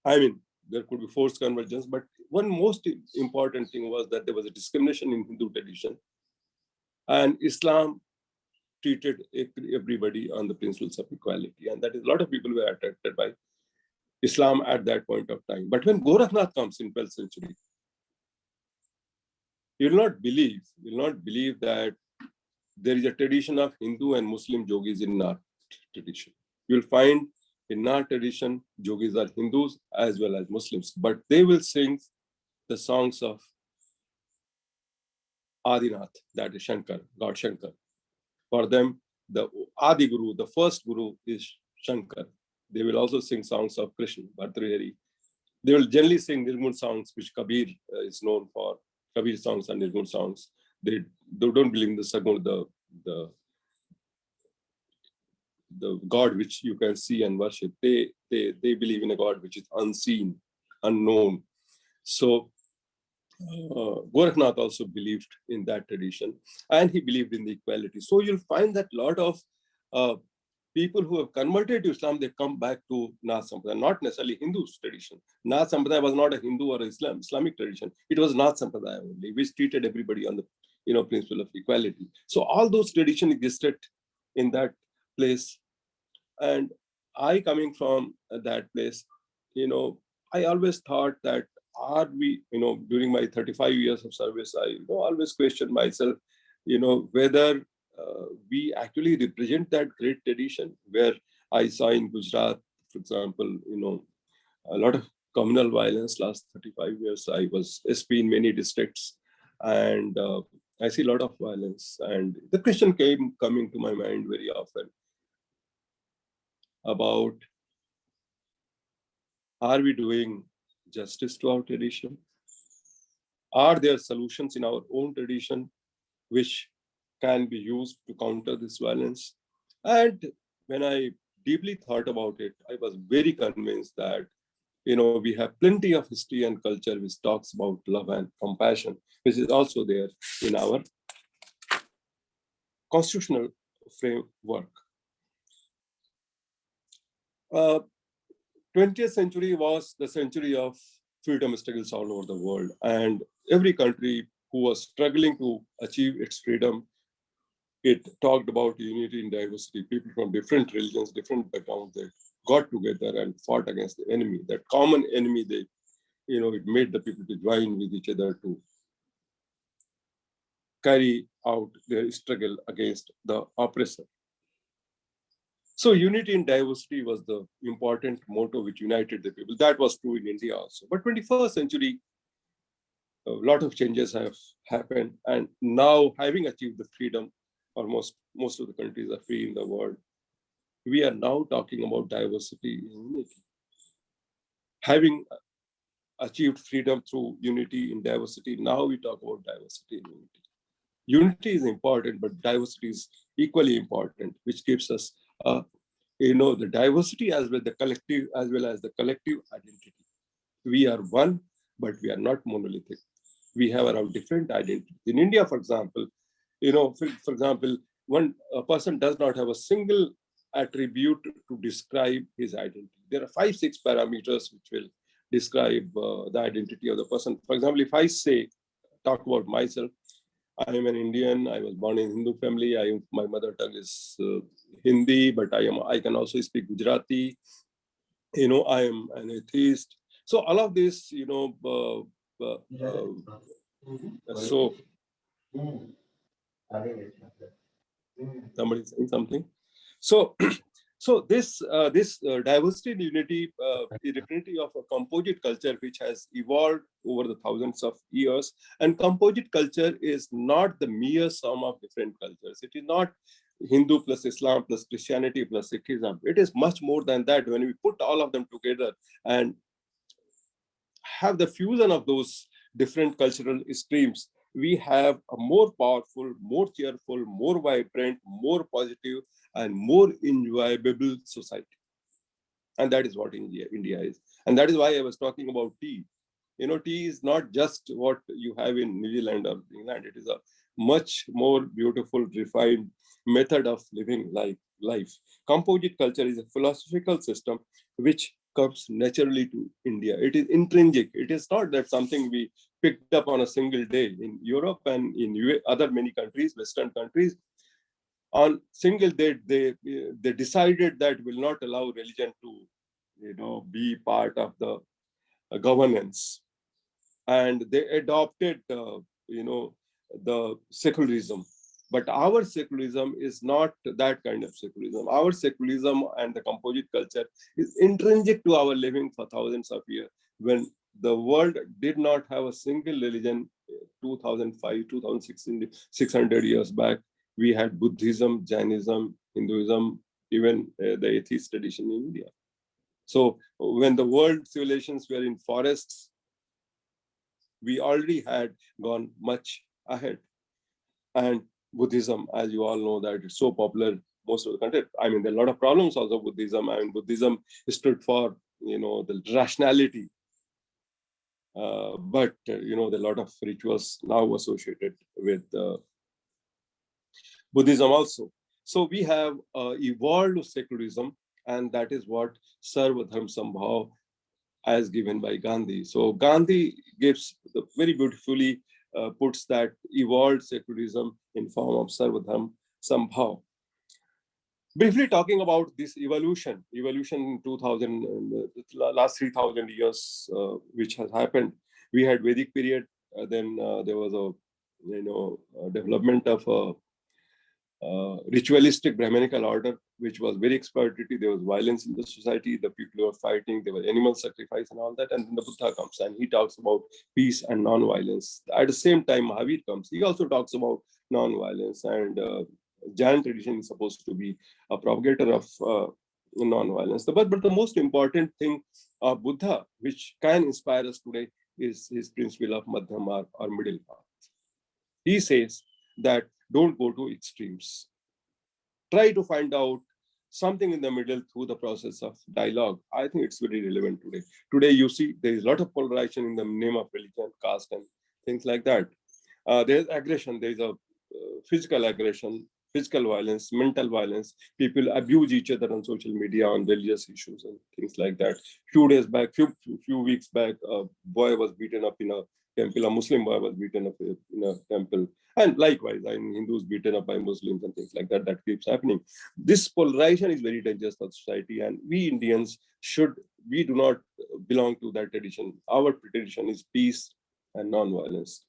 Speaker 3: I mean, there could be forced convergence, but one most important thing was that there was a discrimination in Hindu tradition, and Islam treated everybody on the principles of equality, and that is a lot of people were attracted by Islam at that point of time. But when Gorakhnath comes in 12th century, you will not believe that there is a tradition of Hindu and Muslim yogis in our tradition. You will find In our tradition, yogis are Hindus as well as Muslims, but they will sing the songs of Adinath, that is Shankar, God Shankar. For them, the Adi Guru, the first Guru is Shankar. They will also sing songs of Krishna, Bhartrihari. They will generally sing Nirgun songs, which Kabir is known for. Kabir songs and Nirgun songs. They don't believe in the Sagun, the God which you can see and worship. They believe in a God which is unseen, unknown. So Gorakhnath also believed in that tradition, and he believed in the equality. So you'll find that a lot of people who have converted to Islam, they come back to Nath Sampradaya, not necessarily Hindu's tradition. Nath Sampradaya was not a Hindu or Islamic tradition. It was Nath Sampradaya only, which treated everybody on the principle of equality. So all those traditions existed in that place. And I, coming from that place, I always thought that are we, during my 35 years of service, I always questioned myself, whether we actually represent that great tradition where I saw in Gujarat, for example, a lot of communal violence last 35 years. I was SP in many districts, and I see a lot of violence. And the question coming to my mind very often about, are we doing justice to our tradition? Are there solutions in our own tradition which can be used to counter this violence? And when I deeply thought about it, I was very convinced that, we have plenty of history and culture which talks about love and compassion, which is also there in our constitutional framework. 20th century was the century of freedom struggles all over the world, and every country who was struggling to achieve its freedom, it talked about unity in diversity. People from different religions, different backgrounds, they got together and fought against the enemy. That common enemy, it made the people to join with each other to carry out their struggle against the oppressor. So unity in diversity was the important motto which united the people. That was true in India also. But 21st century, a lot of changes have happened. And now, having achieved the freedom, almost most of the countries are free in the world, we are now talking about diversity and unity. Having achieved freedom through unity in diversity, now we talk about diversity and unity. Unity is important, but diversity is equally important, which gives us the diversity as well as the collective identity. We are one, but we are not monolithic. We have our different identities. In India, for example, a person does not have a single attribute to describe his identity. There are 5-6 parameters which will describe the identity of the person. For example, if I talk about myself, I am an Indian. I was born in Hindu family. My mother tongue is Hindi, but I can also speak Gujarati. I am an atheist. So all of this, so somebody saying something. So this diversity and unity is representative of a composite culture which has evolved over the thousands of years. And composite culture is not the mere sum of different cultures. It is not Hindu plus Islam plus Christianity plus Sikhism. It is much more than that. When we put all of them together and have the fusion of those different cultural streams, we have a more powerful, more cheerful, more vibrant, more positive, and more enjoyable society. And that is what India is. And that is why I was talking about tea. Tea is not just what you have in New Zealand or England. It is a much more beautiful, refined method of living life. Composite culture is a philosophical system which comes naturally to India. It is intrinsic. It is not that something we picked up on a single day. In Europe and in other many countries, Western countries, on single day, they decided that will not allow religion to, be part of the governance. And they adopted, the secularism. But our secularism is not that kind of secularism. Our secularism and the composite culture is intrinsic to our living for thousands of years. When the world did not have a single religion, 2005, 2016, 600 years back, we had Buddhism, Jainism, Hinduism, even the atheist tradition in India. So when the world civilizations were in forests, we already had gone much ahead. And Buddhism, as you all know, that it's so popular most of the country. I mean, there are a lot of problems also Buddhism. I mean, Buddhism stood for, the rationality. But, there are a lot of rituals now associated with Buddhism also. So we have evolved secularism, and that is what Sarva Dharma Sambhav as given by Gandhi. So Gandhi gives very beautifully puts that evolved secularism in form of Sarva Dharma Sambhav. Briefly talking about this evolution in 2000, last 3,000 years, which has happened. We had Vedic period, then there was a development of a ritualistic Brahminical order, which was very exploitative. There was violence in the society, the people were fighting, there was animal sacrifice and all that. And then the Buddha comes and he talks about peace and non-violence. At the same time, Mahavir comes. He also talks about non-violence, and Jain tradition is supposed to be a propagator of non-violence. But the most important thing of Buddha, which can inspire us today, is his principle of Madhyam or middle path. He says that don't go to extremes. Try to find out something in the middle through the process of dialogue. I think it's very relevant today. Today, you see, there is a lot of polarization in the name of religion, caste, and things like that. There's aggression. There's a physical aggression, physical violence, mental violence. People abuse each other on social media on religious issues and things like that. Few weeks back, a boy was beaten up in a temple. A Muslim boy was beaten up in a temple. And likewise, Hindus beaten up by Muslims and things like that. That keeps happening. This polarization is very dangerous for society. And we Indians we do not belong to that tradition. Our tradition is peace and non-violence.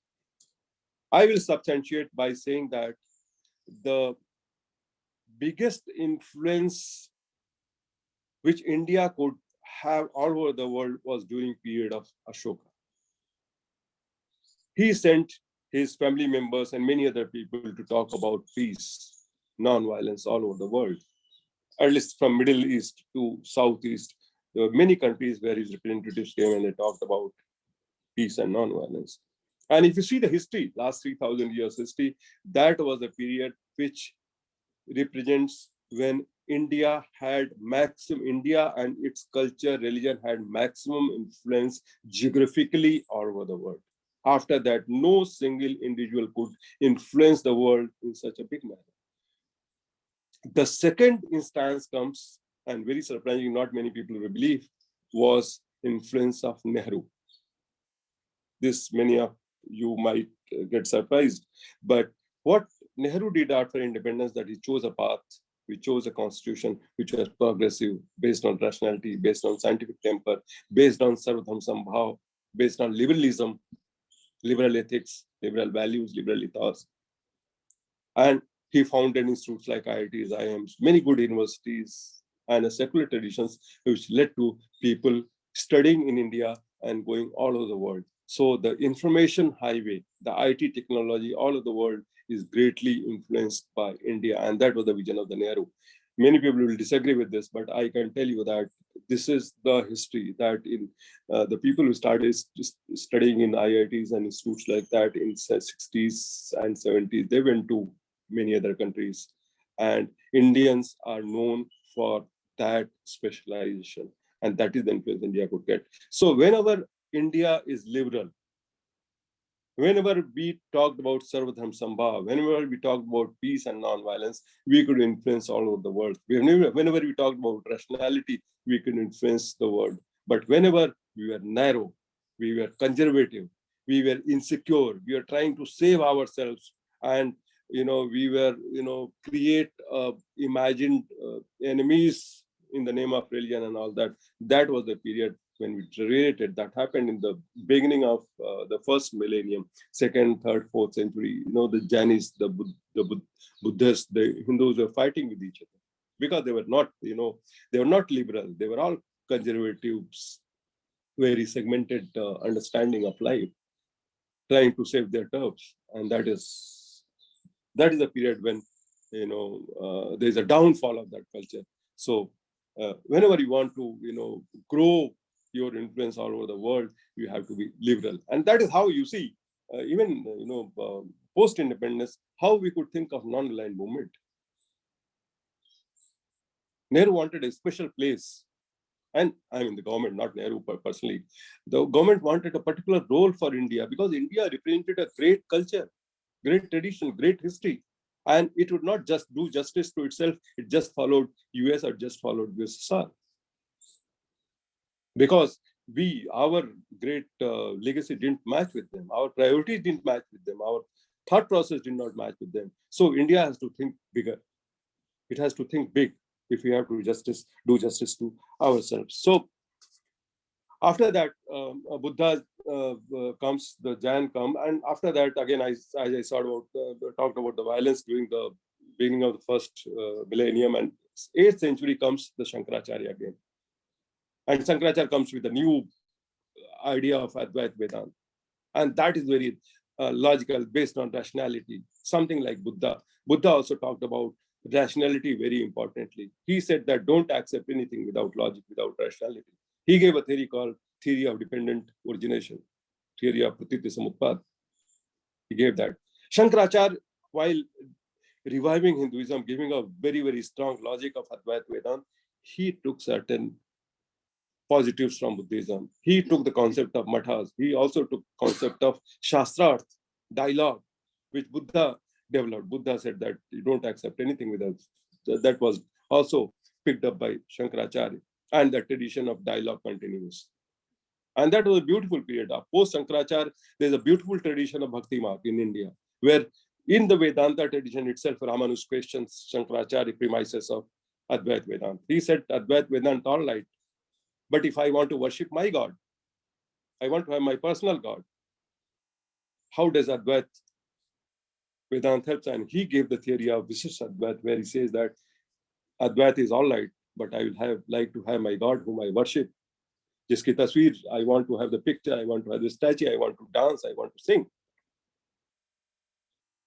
Speaker 3: I will substantiate by saying that the biggest influence which India could have all over the world was during period of Ashoka. He sent his family members and many other people to talk about peace, non-violence all over the world. At least from Middle East to Southeast, there were many countries where his representatives came and they talked about peace and non-violence. And if you see the history, last 3,000 years history, that was a period which represents when India and its culture, religion had maximum influence geographically all over the world. After that, no single individual could influence the world in such a big manner. The second instance comes, and very surprising, not many people will believe, was influence of Nehru. This many of you might get surprised, but what Nehru did after independence, that he chose a path, we chose a constitution which was progressive, based on rationality, based on scientific temper, based on Sarva Dharma Sambhav, based on liberalism, liberal ethics, liberal values, liberal ethos. And he founded institutes like IITs, IIMs, many good universities, and secular traditions, which led to people studying in India and going all over the world. So the information highway, the IT technology all over the world is greatly influenced by India. And that was the vision of the Nehru. Many people will disagree with this, but I can tell you that this is the history, that in the people who started studying in IITs and institutes like that in 60s and 70s, they went to many other countries. And Indians are known for that specialization. And that is the influence India could get. So whenever India is liberal, whenever we talked about Sarva Dharma Sambhav, whenever we talked about peace and non-violence, we could influence all over the world. Whenever we talked about rationality, we could influence the world. But whenever we were narrow, we were conservative, we were insecure, we were trying to save ourselves, and we were create imagined enemies in the name of religion and all that. That was the period when we deteriorated. That happened in the beginning of the first millennium, second, third, fourth century. The Jainis, the Buddhists, the Hindus were fighting with each other because they were not, they were not liberal. They were all conservatives, very segmented understanding of life, trying to save their turfs. And that is the period when there's a downfall of that culture. So whenever you want to grow your influence all over the world, you have to be liberal. And that is how you see even post-independence, how we could think of non-aligned movement. Nehru wanted a special place, and I mean the government, not Nehru personally. The government wanted a particular role for India because India represented a great culture, great tradition, great history. And it would not just do justice to itself, it just followed US or just followed USSR. Because our great legacy didn't match with them, our priorities didn't match with them, our thought process did not match with them. So India has to think bigger. It has to think big if we have to do justice to ourselves. So after that, Buddha comes, the Jain come, and after that, again, as I talked about the violence during the beginning of the first millennium, and 8th century comes the Shankaracharya again. And Shankaracharya comes with a new idea of Advaita Vedanta. And that is very logical, based on rationality, something like Buddha. Buddha also talked about rationality very importantly. He said that don't accept anything without logic, without rationality. He gave a theory called theory of dependent origination, theory of pratitya samutpad. He gave that. Shankaracharya, while reviving Hinduism, giving a very, very strong logic of Advaita Vedanta, he took certain positives from Buddhism. He took the concept of mathas. He also took concept of shastrarth, dialogue, which Buddha developed. Buddha said that you don't accept anything without. That was also picked up by Shankaracharya. And the tradition of dialogue continues. And that was a beautiful period. Post Shankaracharya, there's a beautiful tradition of Bhakti Marg in India, where in the Vedanta tradition itself, Ramanuja questions Shankaracharya premises of Advaita Vedanta. He said, Advaita Vedanta, all right. But if I want to worship my God, I want to have my personal God, how does Advaita Vedanta help? And he gave the theory of Vishisht Advaita, where he says that Advaita is all right, but I will like to have my God whom I worship. Jiski tasveer, I want to have the picture, I want to have the statue, I want to dance, I want to sing.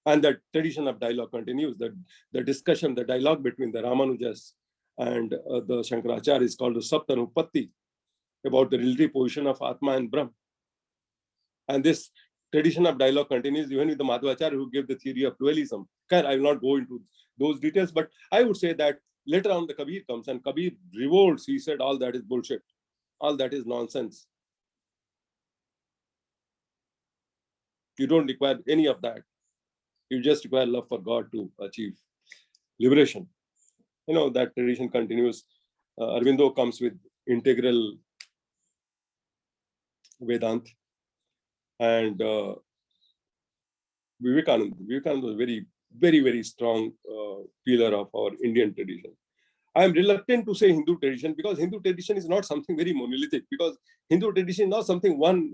Speaker 3: And the tradition of dialogue continues. The discussion, the dialogue between the Ramanujas and the Shankaracharya is called the Saptanupatti, about the relative position of Atma and Brahm. And this tradition of dialogue continues even with the Madhvacharya, who gave the theory of pluralism. I will not go into those details, but I would say that later on the Kabir comes, and Kabir revolts. He said, all that is bullshit. All that is nonsense. You don't require any of that. You just require love for God to achieve liberation. That tradition continues. Aurobindo comes with integral Vedanta. And Vivekananda was a very, very, very strong pillar of our Indian tradition. I am reluctant to say Hindu tradition because Hindu tradition is not something very monolithic, because Hindu tradition is not something one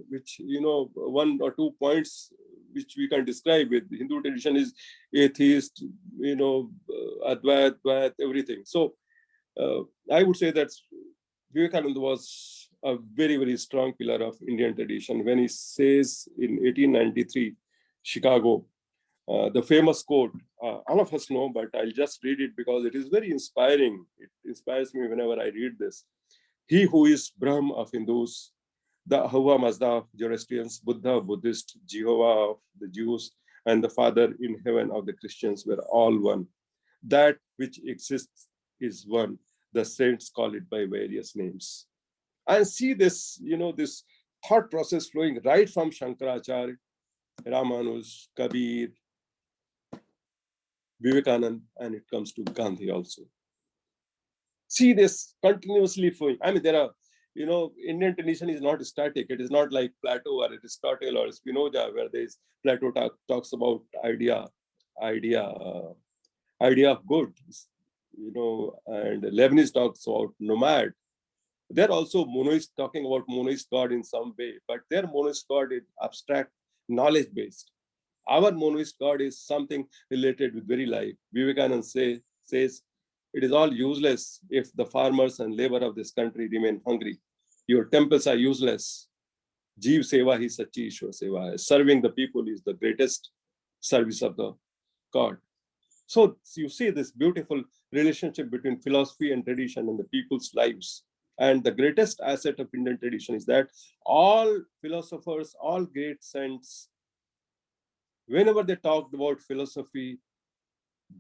Speaker 3: or 2 points which we can describe with. Hindu tradition is atheist, Advaita, everything. So I would say that Vivekananda was a very, very strong pillar of Indian tradition. When he says in 1893, Chicago, the famous quote, all of us know, but I'll just read it because it is very inspiring. It inspires me whenever I read this. He who is Brahm of Hindus, the Ahava Mazda of Zoroastrians, Buddha of Buddhists, Jehovah of the Jews, and the Father in heaven of the Christians were all one. That which exists is one. The saints call it by various names. And see this, this thought process flowing right from Shankaracharya, Ramanuja, Kabir, Vivekananda, and it comes to Gandhi also. See this continuously flowing. I mean, there are, Indian tradition is not static. It is not like Plato or Aristotle or Spinoza, where Plato talks about idea of good, and Leibniz talks about nomad. They're also monoist, talking about monoist God in some way, but their monoist God is abstract, knowledge-based. Our monoist God is something related with very life. Vivekananda says, it is all useless if the farmers and labor of this country remain hungry. Your temples are useless. Jeev seva hi sachi Ishwar seva hai. Serving the people is the greatest service of the God. So you see this beautiful relationship between philosophy and tradition and the people's lives. And the greatest asset of Indian tradition is that all philosophers, all great saints, whenever they talked about philosophy,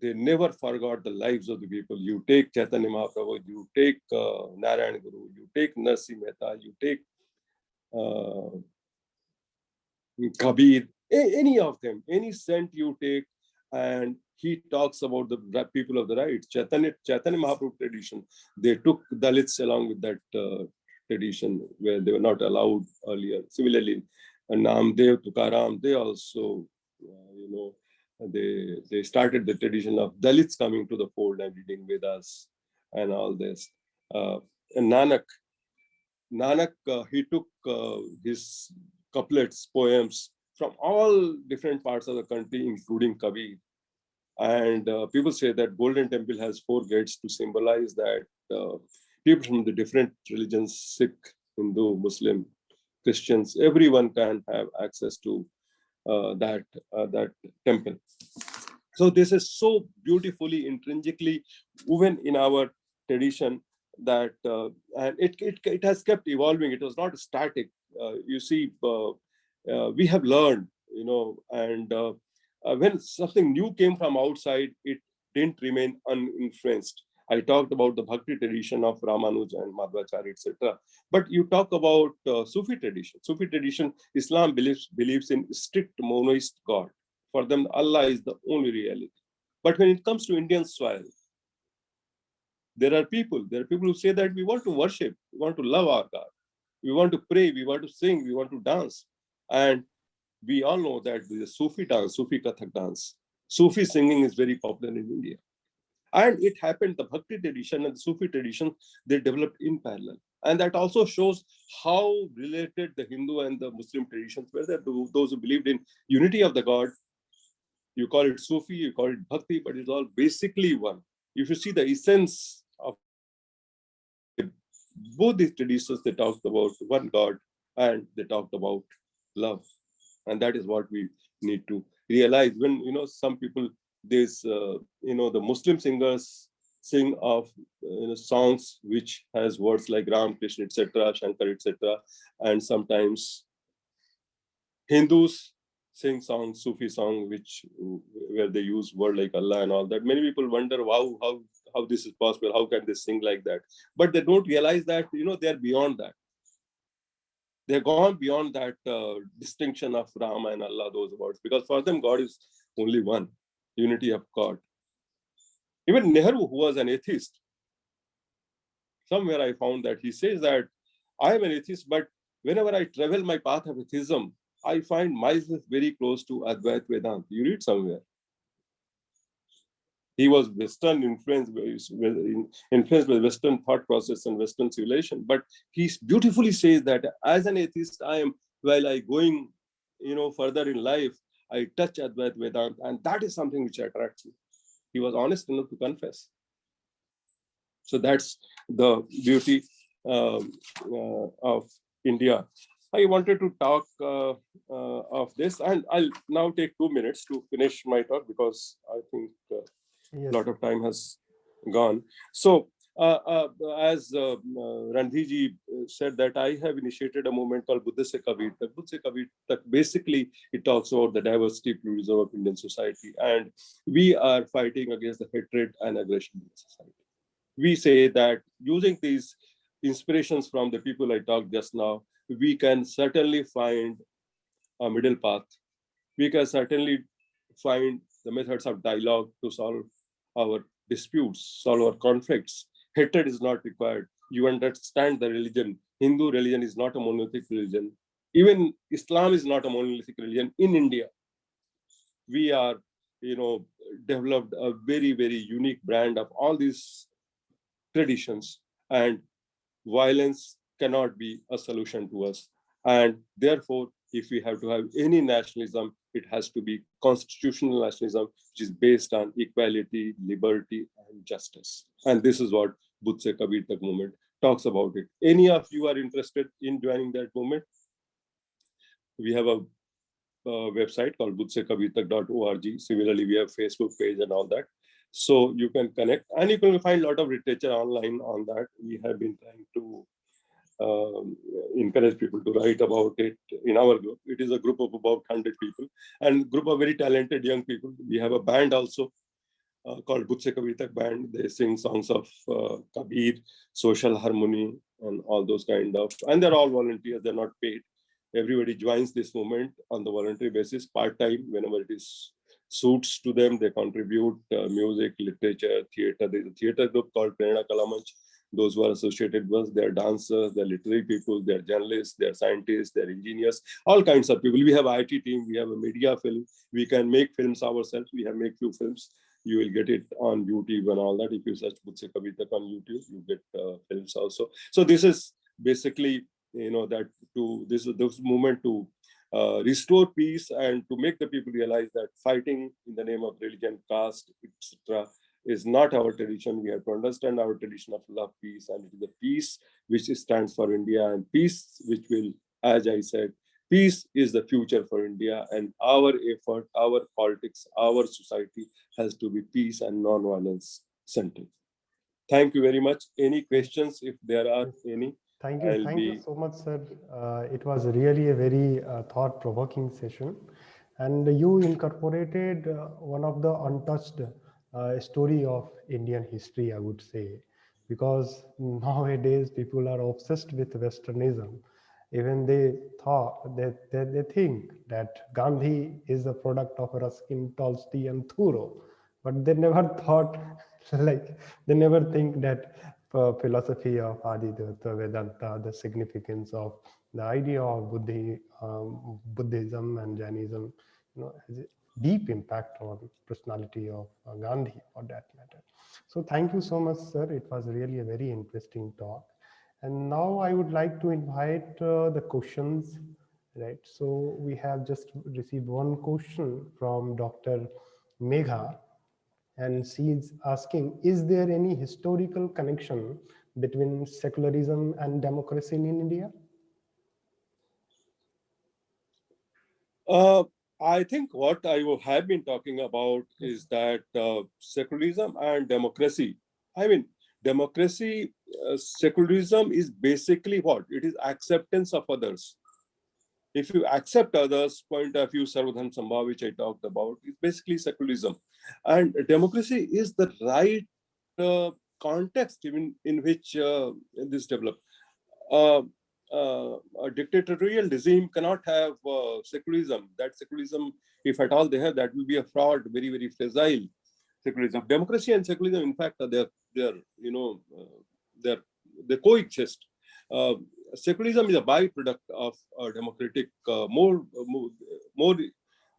Speaker 3: they never forgot the lives of the people. You take Chaitanya Mahaprabhu, you take Narayan Guru, you take Narsi Mehta, you take Kabir, any of them, any saint you take, and he talks about the people of the right. Chaitanya Mahaprabhu tradition, they took Dalits along with that tradition where they were not allowed earlier. Similarly, Namdev, Tukaram, they also, they started the tradition of Dalits coming to the fold and reading Vedas and all this. And Nanak, he took his couplets, poems from all different parts of the country, including Kabir. And people say that Golden Temple has 4 gates to symbolize that people from the different religions, Sikh, Hindu, Muslim, Christians, everyone can have access to that temple. So this is so beautifully, intrinsically woven in our tradition that, and it has kept evolving. It was not static. You see, we have learned, and when something new came from outside, it didn't remain uninfluenced. I talked about the Bhakti tradition of Ramanuja and Madhvacharya, etc. But you talk about Sufi tradition. Sufi tradition, Islam believes in strict monoist God. For them, Allah is the only reality. But when it comes to Indian soil, there are people who say that we want to worship, we want to love our God, we want to pray, we want to sing, we want to dance. And we all know that the Sufi dance, Sufi Kathak dance, Sufi singing is very popular in India. And it happened, the Bhakti tradition and the Sufi tradition, they developed in parallel. And that also shows how related the Hindu and the Muslim traditions were. There, those who believed in unity of the God, you call it Sufi, you call it Bhakti, but it's all basically one. If you see the essence of both these traditions, they talked about one God and they talked about love. And that is what we need to realize. When, some people, there's, the Muslim singers sing of songs which has words like Ram, Krishna, etc., Shankar, etc. And sometimes Hindus sing songs, Sufi song, where they use word like Allah and all that. Many people wonder how this is possible. How can they sing like that? But they don't realize that they're beyond that. They're gone beyond that distinction of Rama and Allah, those words, because for them God is only one, unity of God. Even Nehru, who was an atheist, somewhere I found that he says that I am an atheist, but whenever I travel my path of atheism, I find myself very close to Advait Vedanta. You read somewhere. He was Western influenced by Western thought process and Western civilization. But he beautifully says that as an atheist, I am, while I going, further in life, I touch Advait Vedanta, and that is something which attracts me. He was honest enough to confess. So that's the beauty of India. I wanted to talk of this, and I'll now take 2 minutes to finish my talk because I think a lot of time has gone. So, as Randhiji said, that I have initiated a movement called Buddha Se Kabir. The Buddha Se Kabir, basically, it talks about the diversity, pluralism of Indian society, and we are fighting against the hatred and aggression in society. We say that using these inspirations from the people I talked just now, we can certainly find a middle path. We can certainly find the methods of dialogue to solve our disputes, solve our conflicts. Hatred is not required. You understand the religion. Hindu religion is not a monolithic religion. Even Islam is not a monolithic religion. In India, we are, developed a very, very unique brand of all these traditions. And violence cannot be a solution to us. And therefore, if we have to have any nationalism, it has to be constitutional nationalism, which is based on equality, liberty, and justice. And this is what Budh Se Kabir Tak movement talks about it. Any of you are interested in joining that movement? We have a website called budhsekabirtak.org. Similarly, we have Facebook page and all that. So you can connect, and you can find a lot of literature online on that. We have been trying to encourage people to write about it in our group. It is a group of about 100 people and group of very talented young people. We have a band also called Budh Se Kabir Tak Band. They sing songs of Kabir, social harmony, and all those kind of, and they're all volunteers, they're not paid. Everybody joins this movement on the voluntary basis, part-time, whenever it is suits to them. They contribute music, literature, theater. There's a theater group called Prerna Kalamanch. Those who are associated with us, they're dancers, they're literary people, they're journalists, they're scientists, they're engineers, all kinds of people. We have an IT team, we have a media film, we can make films ourselves, we have made few films. You will get it on YouTube and all that. If you search Budh Se Kabir Tak on YouTube, you get films also. So this is basically, that this movement to restore peace and to make the people realize that fighting in the name of religion, caste, etc., is not our tradition. We have to understand our tradition of love, peace, and it is the peace which stands for India, and peace which will, as I said, peace is the future for India, and our effort, our politics, our society has to be peace and non-violence centered. Thank you very much. Any questions, if there are any?
Speaker 2: Thank you. Thank you so much, sir. It was really a very thought-provoking session. And you incorporated one of the untouched story of Indian history, I would say, because nowadays people are obsessed with Westernism. Even they think that Gandhi is a product of Ruskin, Tolstoy, and Thoreau, but they never thought, they never think that philosophy of Adidvata, Vedanta, the significance of the idea of Buddhism and Jainism, has a deep impact on personality of Gandhi, for that matter. So thank you so much, sir. It was really a very interesting talk. And now I would like to invite the questions, right? So we have just received one question from Dr. Megha, and she's asking, is there any historical connection between secularism and democracy in India?
Speaker 3: I think what I have been talking about is that secularism and democracy, democracy, secularism is basically what? It is acceptance of others. If you accept others' point of view, Sarvadharma Sambhav, which I talked about, is basically secularism. And democracy is the right context in which this developed. A dictatorial regime cannot have secularism. That secularism, if at all they have, that will be a fraud, very, very fragile secularism. Democracy and secularism, in fact, they coexist. Secularism is a byproduct of democratic. More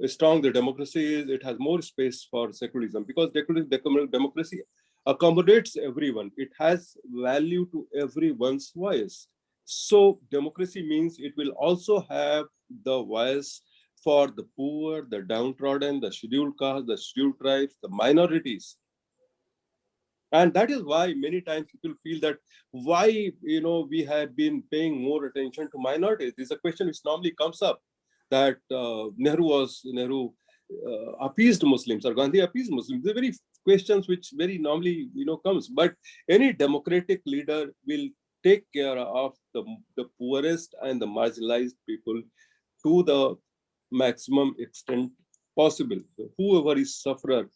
Speaker 3: strong the democracy is, it has more space for secularism, because democracy accommodates everyone. It has value to everyone's voice. So democracy means it will also have the voice for the poor, the downtrodden, the scheduled castes, the scheduled tribes, the minorities. And that is why many times people feel that why we have been paying more attention to minorities. This is a question which normally comes up, that Nehru appeased Muslims, or Gandhi appeased Muslims. These are very questions which very normally comes. But any democratic leader will take care of the poorest and the marginalized people to the maximum extent possible. So whoever is sufferer,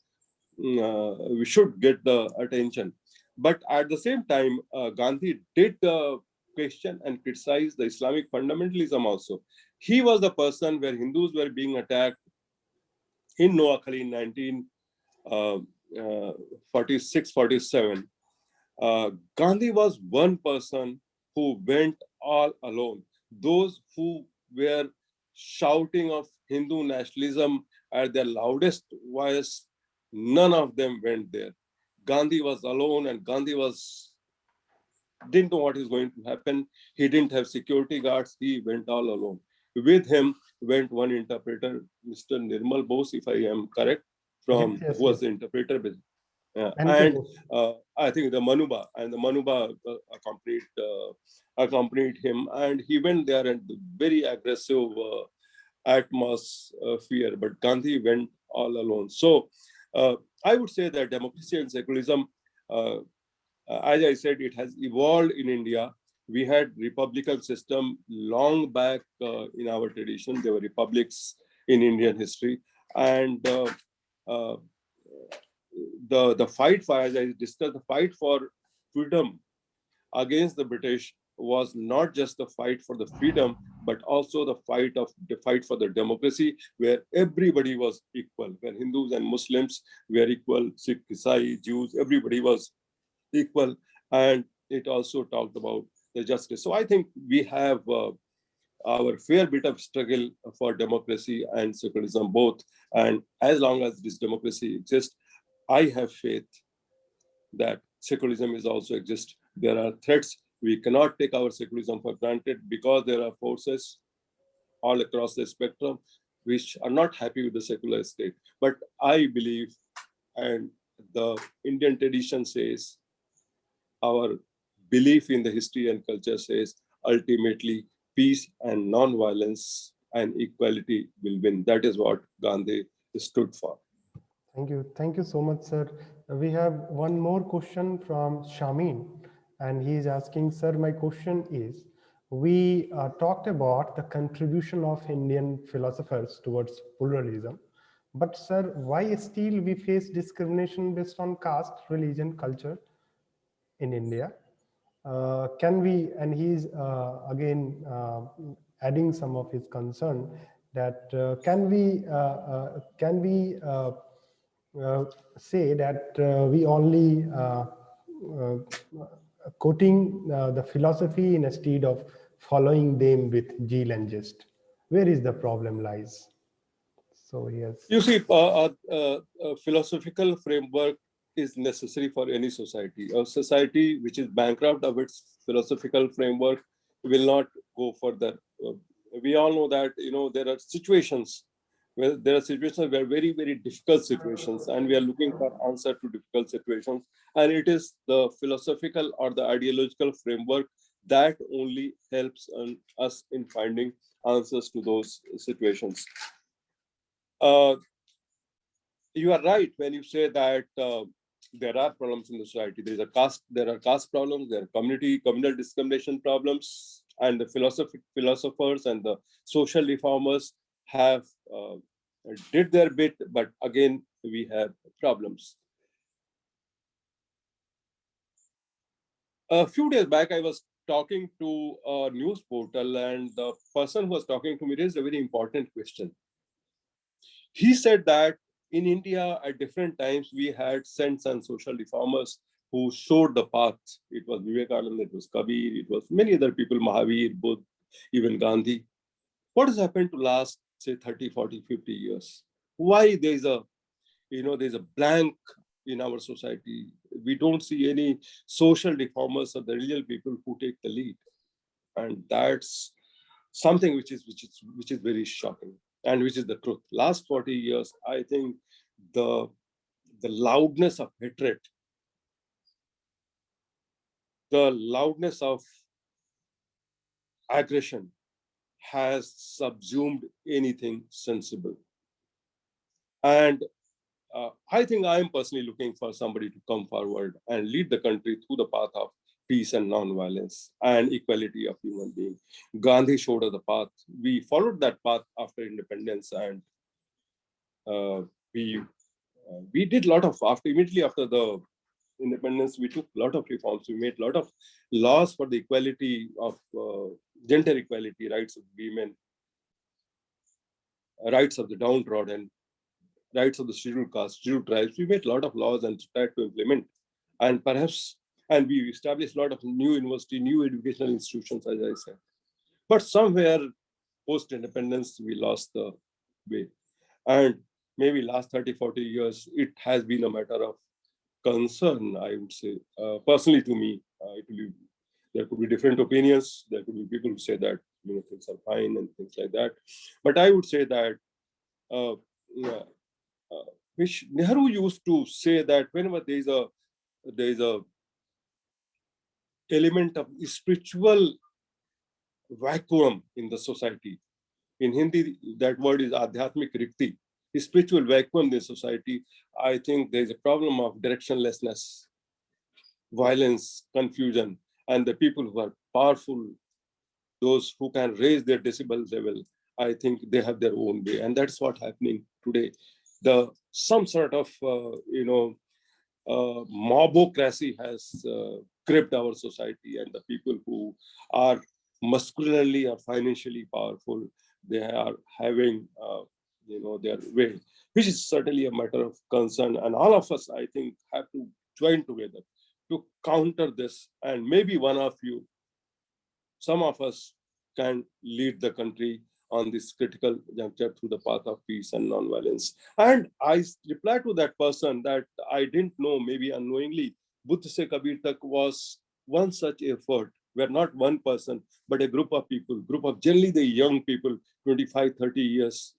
Speaker 3: we should get the attention. But at the same time, Gandhi did question and criticize the Islamic fundamentalism also. He was the person where Hindus were being attacked in Noakhali in 1946-47. Gandhi was one person who went all alone. Those who were shouting of Hindu nationalism at their loudest voice, none of them went there. Gandhi was alone, and Gandhi was didn't know what is going to happen. He didn't have security guards. He went all alone. With him went one interpreter, Mr. Nirmal Bose, if I am correct,
Speaker 2: Yes,
Speaker 3: from
Speaker 2: yes,
Speaker 3: who was
Speaker 2: yes.
Speaker 3: the interpreter.
Speaker 2: NK
Speaker 3: And
Speaker 2: Bose.
Speaker 3: I think the Manuba accompanied him, and he went there and very aggressive atmosphere. But Gandhi went all alone. So I would say that democracy and secularism, as I said, it has evolved in India. We had republican system long back in our tradition. There were republics in Indian history, and uh, the fight for, as I discussed, the fight for freedom against the British was not just the fight for the freedom, but also the fight for the democracy, where everybody was equal, where Hindus and Muslims were equal, Sikh, Isai, Jews, everybody was equal, and it also talked about the justice. So I think we have our fair bit of struggle for democracy and secularism both, and as long as this democracy exists, I have faith that secularism is also exist. There are threats. We cannot take our secularism for granted because there are forces all across the spectrum which are not happy with the secular state. But I believe, and the Indian tradition says, our belief in the history and culture says, ultimately, peace and non-violence and equality will win. That is what Gandhi stood for.
Speaker 2: Thank you. Thank you so much, sir. We have one more question from Shamin, and he is asking, sir, my question is, we talked about the contribution of Indian philosophers towards pluralism, but sir, why still we face discrimination based on caste, religion, culture in India? Can we, and he's again adding some of his concern that can we say that we only quoting the philosophy instead of following them with zeal and jest? Where is the problem lies? So yes.
Speaker 3: You see, a philosophical framework is necessary for any society. A society which is bankrupt of its philosophical framework will not go further. We all know that there are situations where very, very difficult situations, and we are looking for answer to difficult situations. And it is the philosophical or the ideological framework that only helps us in finding answers to those situations. You are right when you say that there are problems in the society. There are caste problems, there are communal discrimination problems, and the philosophers and the social reformers have did their bit, but again we have problems. A few days back, I was talking to a news portal, and the person who was talking to me raised a very important question. He said that in India, at different times, we had saints and social reformers who showed the path. It was Vivekananda, it was Kabir, it was many other people, Mahavir, Buddha, even Gandhi. What has happened to last, say, 30, 40, 50 years? Why there's a blank in our society? We don't see any social reformers or the real people who take the lead. And that's something which is very shocking, and which is the truth. Last 40 years, I think the loudness of hatred, the loudness of aggression has subsumed anything sensible. And I think I am personally looking for somebody to come forward and lead the country through the path of peace and non-violence and equality of human beings. Gandhi showed us the path. We followed that path after independence, and we did a lot of, immediately after the independence, we took a lot of reforms. We made a lot of laws for the equality of gender equality, rights of women, rights of the downtrodden, rights of the scheduled caste, scheduled tribes. We made a lot of laws and tried to implement. And we established a lot of new university, new educational institutions, as I said. But somewhere post-independence, we lost the way. And maybe last 30, 40 years, it has been a matter of concern, I would say, personally to me. There could be different opinions. There could be people who say that things are fine and things like that. But I would say that which Nehru used to say that whenever there is a element of spiritual vacuum in the society. In Hindi, that word is adhyatmik rikti. Spiritual vacuum in the society. I think there is a problem of directionlessness, violence, confusion, and the people who are powerful, those who can raise their decibel level, I think they have their own way, and that's what's happening today. Some sort of mobocracy has gripped our society, and the people who are muscularly or financially powerful, they are having their way, which is certainly a matter of concern. And all of us, I think, have to join together to counter this. And maybe one of you, some of us, can lead the country on this critical juncture through the path of peace and non-violence. And I replied to that person that I didn't know, maybe unknowingly, Buddh Se Kabir Tak was one such effort where not one person, but a group of people, group of generally the young people, 25, 30 years,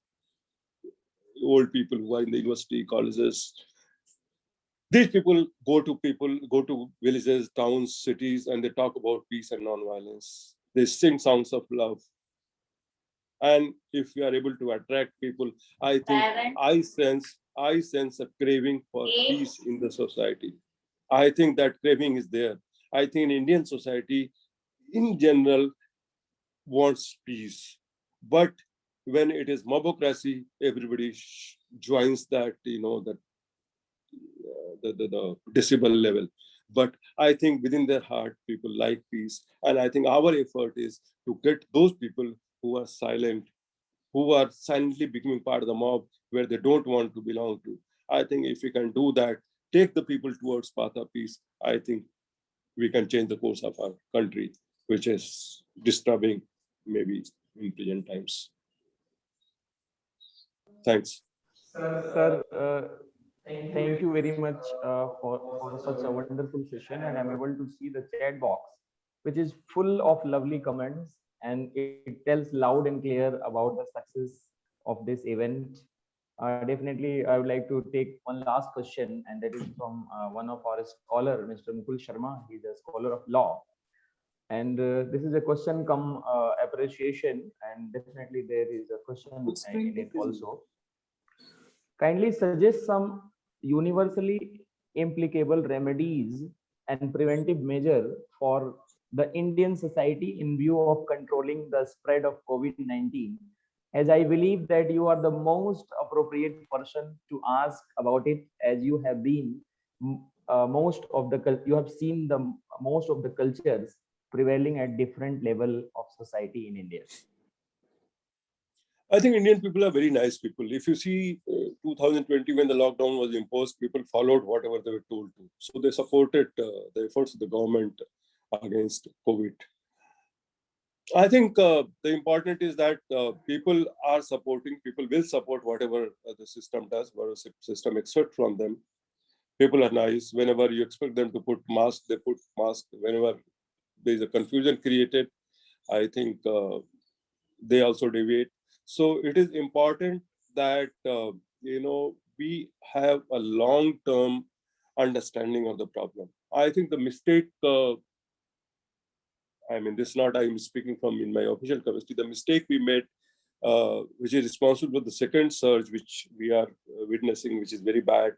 Speaker 3: old people who are in the university, colleges. These people go to villages, towns, cities, and they talk about peace and non-violence. They sing songs of love. And if we are able to attract people, I think I sense a craving for peace in the society. I think that craving is there. I think Indian society in general wants peace. But when it is mobocracy, everybody joins that, the decibel level. But I think within their heart, people like peace. And I think our effort is to get those people who are silent, who are silently becoming part of the mob where they don't want to belong to. I think if we can do that, take the people towards path of peace, I think we can change the course of our country, which is disturbing maybe in present times. Thanks.
Speaker 1: Sir, thank you very much for such a wonderful session. And I'm able to see the chat box, which is full of lovely comments, and it tells loud and clear about the success of this event. Definitely, I would like to take one last question, and that is from one of our scholar, Mr. Mukul Sharma. He's a scholar of law. And this is a question come appreciation, and definitely there is a question in it also. Kindly suggest some universally applicable remedies and preventive measure for the Indian society in view of controlling the spread of COVID-19, as I believe that you are the most appropriate person to ask about it, as you have been you have seen the most of the cultures prevailing at different level of society in India.
Speaker 3: I think Indian people are very nice people. If you see 2020, when the lockdown was imposed, people followed whatever they were told to. So they supported the efforts of the government against COVID. I think the important is that people are supporting, people will support whatever the system does, whatever the system expects from them. People are nice. Whenever you expect them to put masks, they put masks. Whenever there is a confusion created, I think they also deviate. So it is important that, we have a long-term understanding of the problem. I think the mistake, this is not I'm speaking from in my official capacity, the mistake we made, which is responsible for the second surge, which we are witnessing, which is very bad.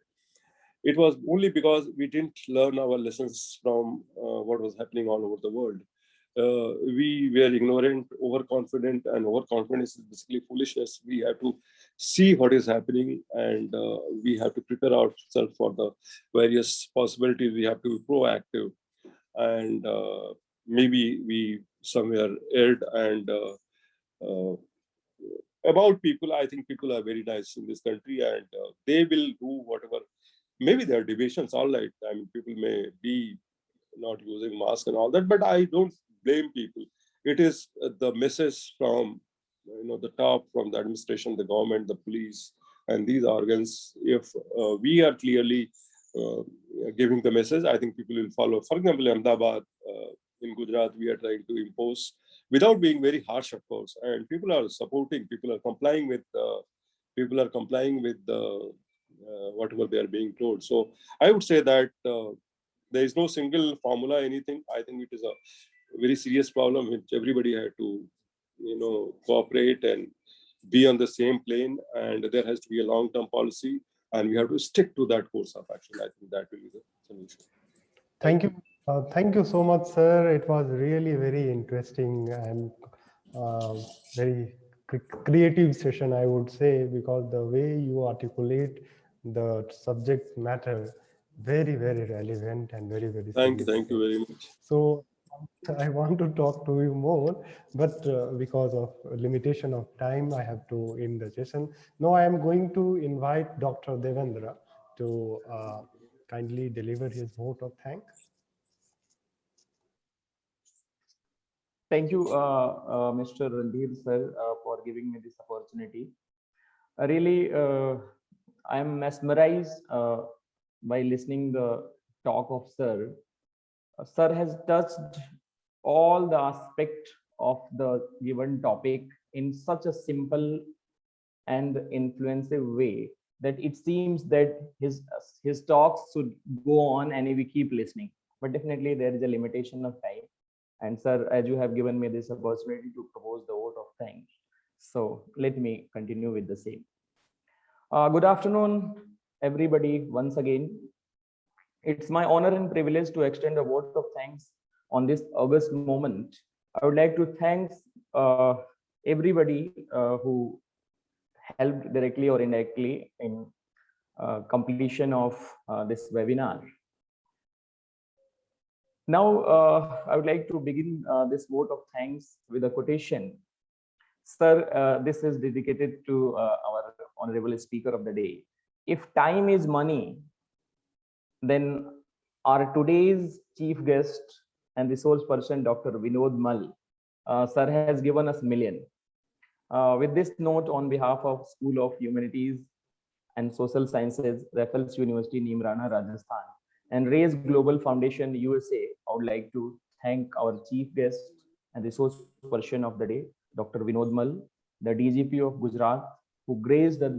Speaker 3: It was only because we didn't learn our lessons from what was happening all over the world. We were ignorant, overconfident, and overconfidence is basically foolishness. We have to see what is happening, and we have to prepare ourselves for the various possibilities. We have to be proactive, and maybe we somewhere erred. And about people, I think people are very nice in this country, and they will do whatever. Maybe there are deviations, all right. People may be not using masks and all that, but I don't blame people. It is the message from the top, from the administration, the government, the police, and these organs. If we are clearly giving the message, I think people will follow. For example, Ahmedabad, in Gujarat, we are trying to impose without being very harsh, of course. And people are supporting, people are complying with whatever they are being told. So I would say that there is no single formula, anything. I think it is a very serious problem which everybody had to, cooperate and be on the same plane. And there has to be a long-term policy, and we have to stick to that course of action. I think that will be the solution.
Speaker 2: Thank you. Thank you so much, sir. It was really very interesting and very creative session, I would say, because the way you articulate the subject matter, very, very relevant and very, very
Speaker 3: Thank you
Speaker 2: significant.
Speaker 3: very much.
Speaker 2: So I want to talk to you more, but because of limitation of time, I have to end the session. Now I am going to invite Dr. Devendra to kindly deliver his vote of thanks.
Speaker 1: Thank you, Mr. Randhir sir, for giving me this opportunity. Really, I am mesmerized by listening the talk of sir. Sir has touched all the aspect of the given topic in such a simple and influensive way that it seems that his talks should go on and we keep listening. But definitely there is a limitation of time. And sir, as you have given me this opportunity to propose the vote of thanks, so let me continue with the same. Good afternoon, everybody. Once again, it's my honor and privilege to extend a vote of thanks on this august moment. I would like to thank everybody who helped directly or indirectly in completion of this webinar. Now, I would like to begin this vote of thanks with a quotation. Sir, this is dedicated to our honorable speaker of the day. If time is money, then our today's chief guest and resource person, Dr. Vinod Mal, sir has given us million. With this note, on behalf of School of Humanities and Social Sciences, Raffles University, Nimrana, Rajasthan, and Raise Global Foundation, USA, I would like to thank our chief guest and resource person of the day, Dr. Vinod Mal, the DGP of Gujarat, who graced us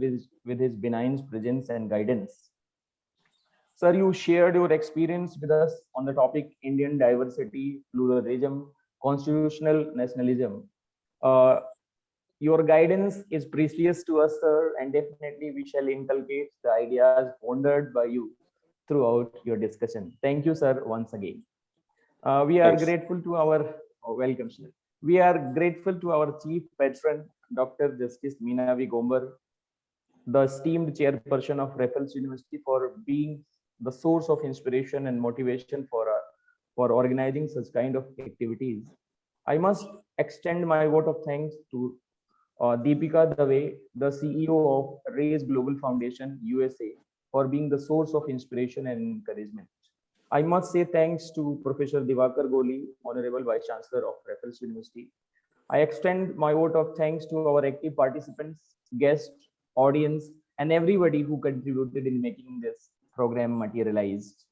Speaker 1: with his benign presence and guidance. Sir, you shared your experience with us on the topic Indian diversity, pluralism, constitutional nationalism. Your guidance is precious to us, sir, and definitely we shall inculcate the ideas pondered by you throughout your discussion. Thank you, sir, once again. We are grateful to our, welcome, sir. We are grateful to our chief patron, Dr. Justice Minavi Gombar, the esteemed chairperson of Raffles University, for being the source of inspiration and motivation for organizing such kind of activities. I must extend my vote of thanks to Deepika Dave, the CEO of Raise Global Foundation, USA, for being the source of inspiration and encouragement. I must say thanks to Professor Divakar Goli, Honorable Vice Chancellor of Raffles University. I extend my vote of thanks to our active participants, guests, audience, and everybody who contributed in making this program materialized.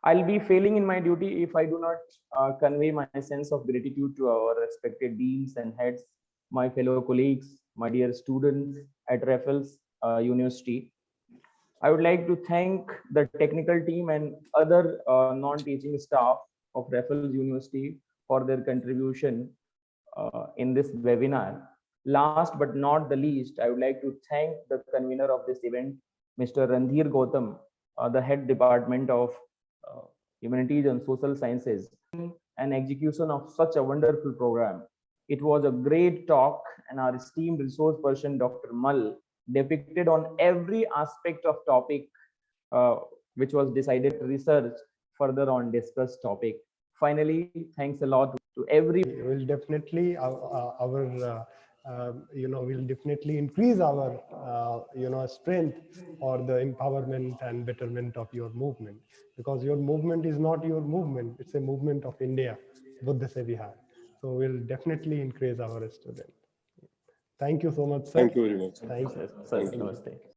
Speaker 1: I'll be failing in my duty if I do not convey my sense of gratitude to our respected deans and heads, my fellow colleagues, my dear students at Raffles University. I would like to thank the technical team and other non-teaching staff of Raffles University for their contribution in this webinar. Last but not the least, I would like to thank the convener of this event, Mr. Randhir Gautam, the head department of Humanities and Social Sciences, and execution of such a wonderful program. It was a great talk, and our esteemed resource person, Dr. Mal, depicted on every aspect of topic which was decided to research further on discussed topic. Finally, thanks a lot to every.
Speaker 2: Will definitely will definitely increase our strength or the empowerment and betterment of your movement, because your movement is not your movement, it's a movement of India, Buddha Se Vihar. So we'll definitely increase our student. Thank you so much, sir.
Speaker 3: Thank you very much.
Speaker 2: Thank you.
Speaker 1: Sir, namaste.